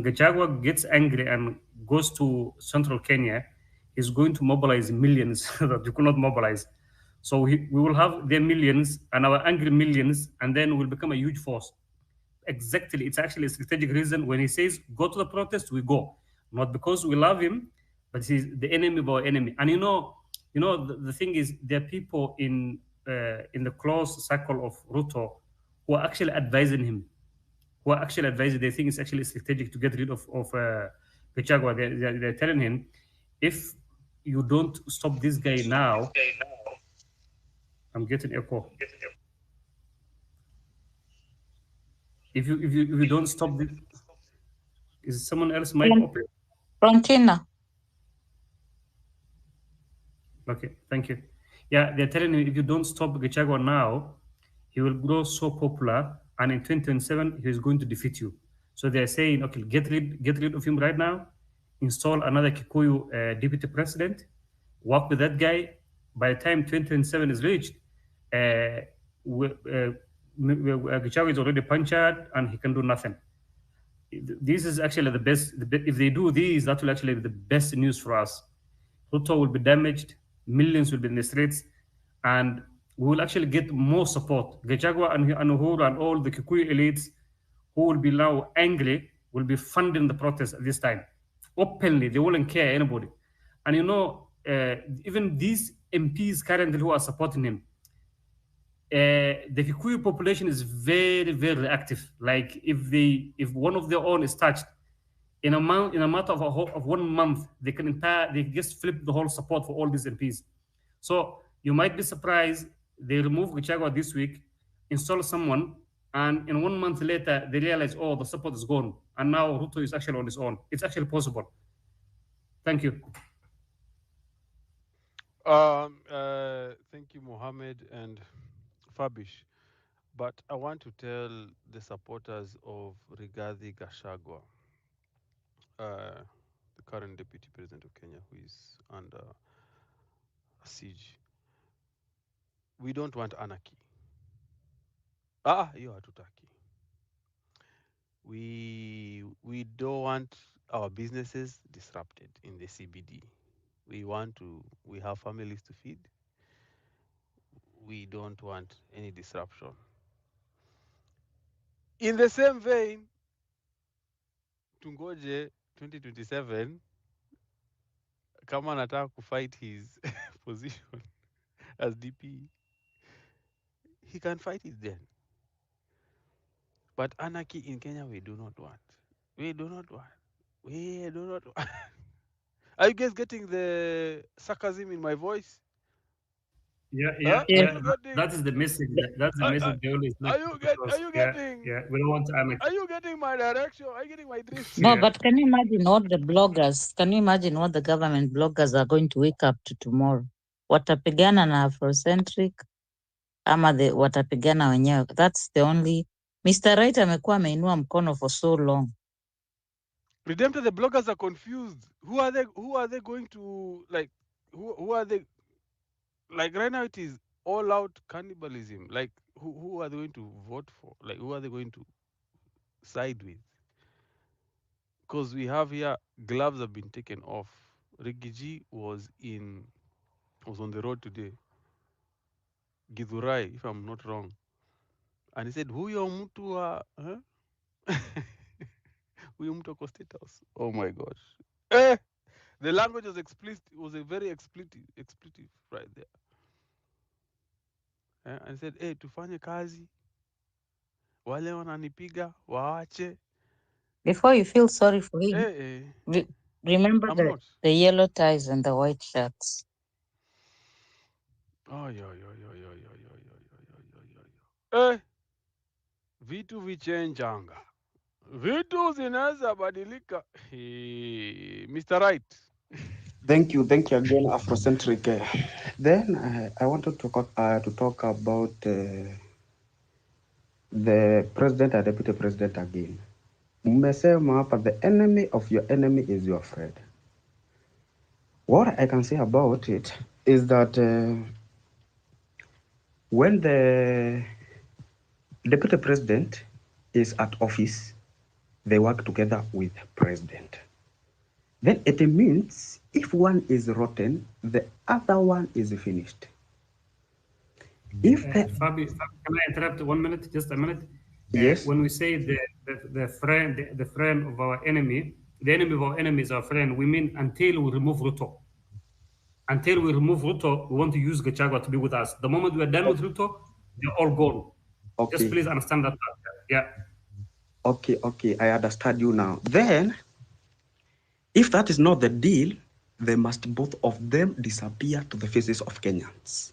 Gachagua gets angry and goes to central Kenya, he's going to mobilize millions that you cannot mobilize. So we will have their millions and our angry millions, and then we'll become a huge force. Exactly. It's actually a strategic reason. When he says go to the protest, we go. Not because we love him, but he's the enemy of our enemy. And the thing is, there are people in the close circle of Ruto who are actually advising him, they think it's actually strategic to get rid of Gachagua. They're telling him, if you don't stop this guy now, I'm getting echo. If you don't stop this, is someone else mic open? Frontina. Okay, thank you. Yeah, they're telling him if you don't stop Gachagua now, he will grow so popular, and in 2027 he's going to defeat you. So they're saying, okay, get rid of him right now, install another Kikuyu deputy president, work with that guy. By the time 2027 is reached, Gachagua is already punctured and he can do nothing. This is actually the best. If they do these, that will actually be the best news for us. Ruto will be damaged, millions will be in the streets, and we will actually get more support. Gachagua and Uhuru and all the Kikuyu elites who will be now angry will be funding the protest at this time. Openly, they won't care anybody. And even these MPs currently who are supporting him, the Kikuyu population is very, very active. Like if one of their own is touched, in a matter of 1 month, they just flip the whole support for all these MPs. So you might be surprised they remove Gachagua this week, install someone, and in 1 month later they realize, oh, the support is gone, and now Ruto is actually on his own. It's actually possible. Thank you. Thank you, Mohammed and Fabish. But I want to tell the supporters of Rigathi Gachagua, the current deputy president of Kenya, who is under siege. We don't want anarchy. You hatutaki. We don't want our businesses disrupted in the CBD. We have families to feed. We don't want any disruption. In the same vein, tungoje 2027 kama anataka kufight his position as DP, he can fight it then. But anarchy in Kenya, we do not want. We do not want. We do not want. Are you guys getting the sarcasm in my voice? Yeah. That is the message. That's the message they always make. Are you getting? Yeah, we don't want to anarchy. Are you getting my direction? Are you getting my drift? No, but can you imagine what the bloggers, can you imagine what the government bloggers are going to wake up to tomorrow? Watapigana na Afrocentric ama watapigana wenyewe? That's the only... Mr. Right amekuwa ameinua mkono for so long. Redemptor, the bloggers are confused. Who are they going to, like, who are they? Like right now it is all out cannibalism. Like who are they going to vote for? Like who are they going to side with? because we have here gloves have been taken off. Riggy was on the road today, Githurai, if I'm not wrong, and he said, "Huyo mtu wa huyo mtu ako State House." Oh my gosh! The language was explicit. It was a very expletive right there. And he said, "Hey, tufanye kazi, wale wananipiga waache." Before you feel sorry for him, Hey, remember I'm not. the yellow ties and the white shirts. Oh, yo. Vitu vichenjanga. Vitu zinaweza badilika. Mr. Right. Thank you again, Afrocentric. Then I wanted to talk about the president and deputy president again. Mmesema hapa, the enemy of your enemy is your friend. What I can say about it is that when the deputy president is at office, they work together with president. Then it means if one is rotten, the other one is finished. If Fabi, can I interrupt 1 minute? Just a minute. Yes. When we say the friend of our enemy, the enemy of our enemy is our friend, we mean until we remove Ruto. Until we remove Ruto, we want to use Gachagua to be with us. The moment we are done with Ruto, they're all gone. Okay. Just please understand that. Yeah. Okay, I understand you now. Then, if that is not the deal, they must both of them disappear to the faces of Kenyans.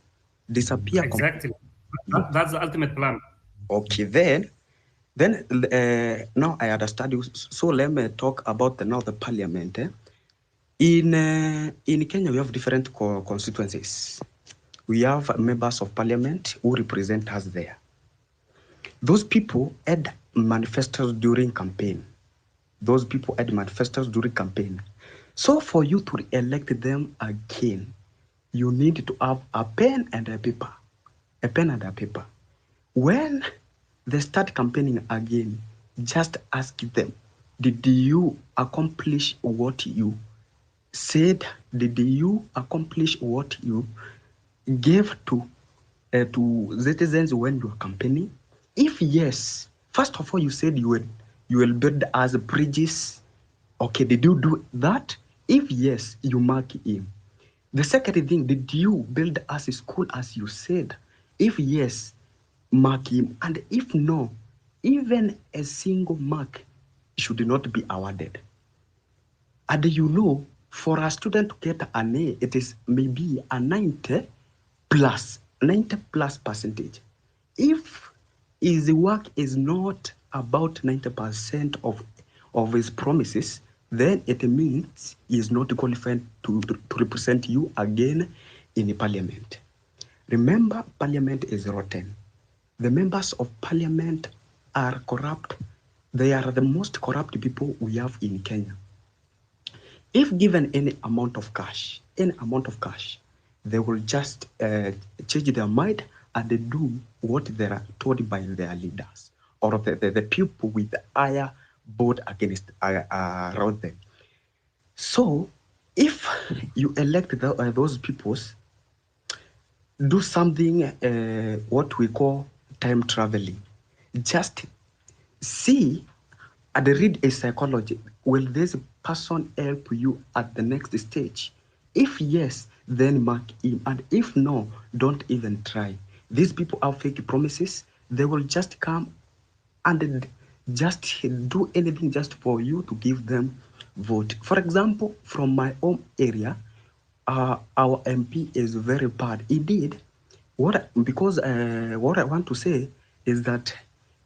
Disappear. Exactly. That's the ultimate plan. Okay, then now I understand you. So let me talk about the parliament. In Kenya, we have different constituencies. We have members of parliament who represent us there. Those people had manifestos during campaign. So for you to elect them again, you need to have a pen and a paper. When they start campaigning again, just ask them, did you accomplish what you said? Did you accomplish what you gave to citizens when you were campaigning? If yes, first of all, you said you will build us bridges. Okay, did you do that? If yes, you mark him. The second thing, did you build us a school as you said? If yes, mark him. And if no, even a single mark should not be awarded. And for a student to get an A, it is maybe a 90 plus percentage. If his work is not about 90% of his promises, then it means he is not qualified to represent you again in the parliament. Remember, parliament is rotten. The members of parliament are corrupt. They are the most corrupt people we have in Kenya. If given any amount of cash, they will just change their mind and they do what they are told by their leaders or the people with the higher vote against around them. So, if you elect those peoples, do something what we call time traveling. Just see and read a psychology. Will this person help you at the next stage? If yes, then mark him. And if no, don't even try. These people have fake promises. They will just come and just do anything just for you to give them vote. For example, from my home area, our MP is very bad. He did what I want to say is that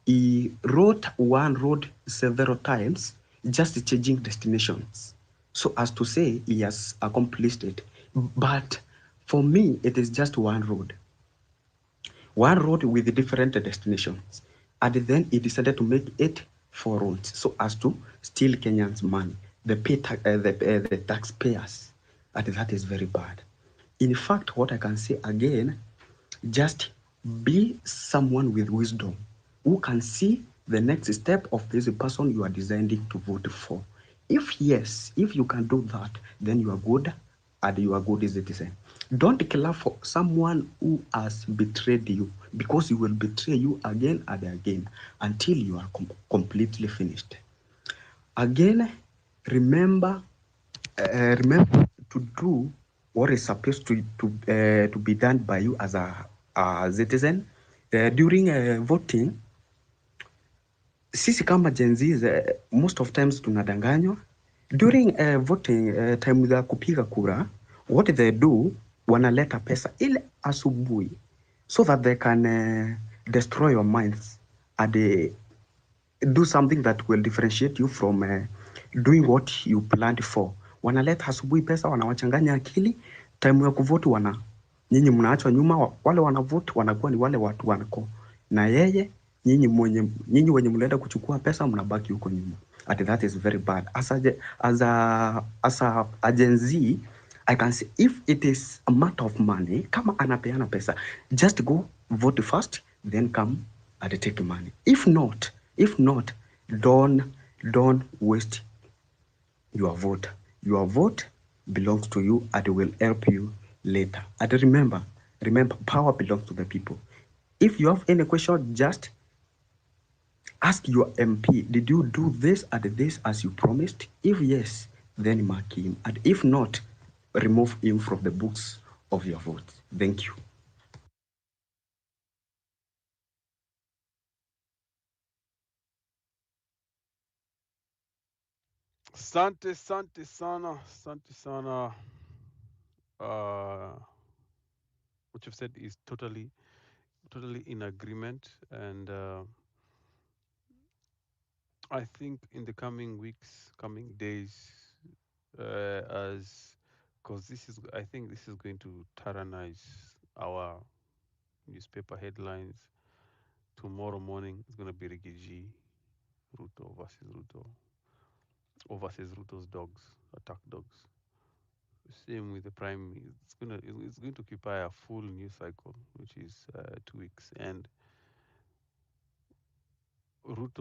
he wrote one road several times, just changing destinations, so as to say he has accomplished it. But for me, it is just one road with different destinations, and then he decided to make it 4 roads, so as to steal Kenyans' money, the taxpayers, and that is very bad. In fact, what I can say again, just be someone with wisdom who can see the next step of this person you are designing to vote for. If yes, if you can do that, then you are good and you are good citizen. Don't clap for someone who has betrayed you, because he will betray you again and again until you are completely finished. Again, remember, remember to do what is supposed to be done by you as a citizen. During voting, sisi kama Gen Zs, most of times tunadanganywa during voting time za kupiga kura. What they do, wanaleta pesa ile asubuhi so that they can destroy your minds and do something that will differentiate you from doing what you planned for. Wanaleta asubuhi pesa, wanawachanganya akili, time ya kuvote nyinyi mnaachwa nyuma. Wale wanavote wanakuwa ni wale watu wanako na yeye, nyinyi wenye mlienda kuchukua pesa mnabaki huko nyuma. And that is very bad. As a Gen Z, I can say if it is a matter of money, kama anapeana pesa, just go vote first, then come and take money. If not, don't waste your vote. Your vote belongs to you and will help you later. And remember, power belongs to the people. If you have any question, just ask your MP, did you do this and this as you promised? If yes, then mark him. And if not, remove him from the books of your vote. Thank you. Sante sana, sante sana. Uh, what you've said is totally in agreement, and I think in the coming weeks, coming days, as because I think this is going to tyrannize our newspaper headlines. Tomorrow morning is going to be Riggy, Ruto versus Ruto, or versus Ruto's dogs, attack dogs. Same with the prime. It's going to occupy a full news cycle, which is 2 weeks, and Ruto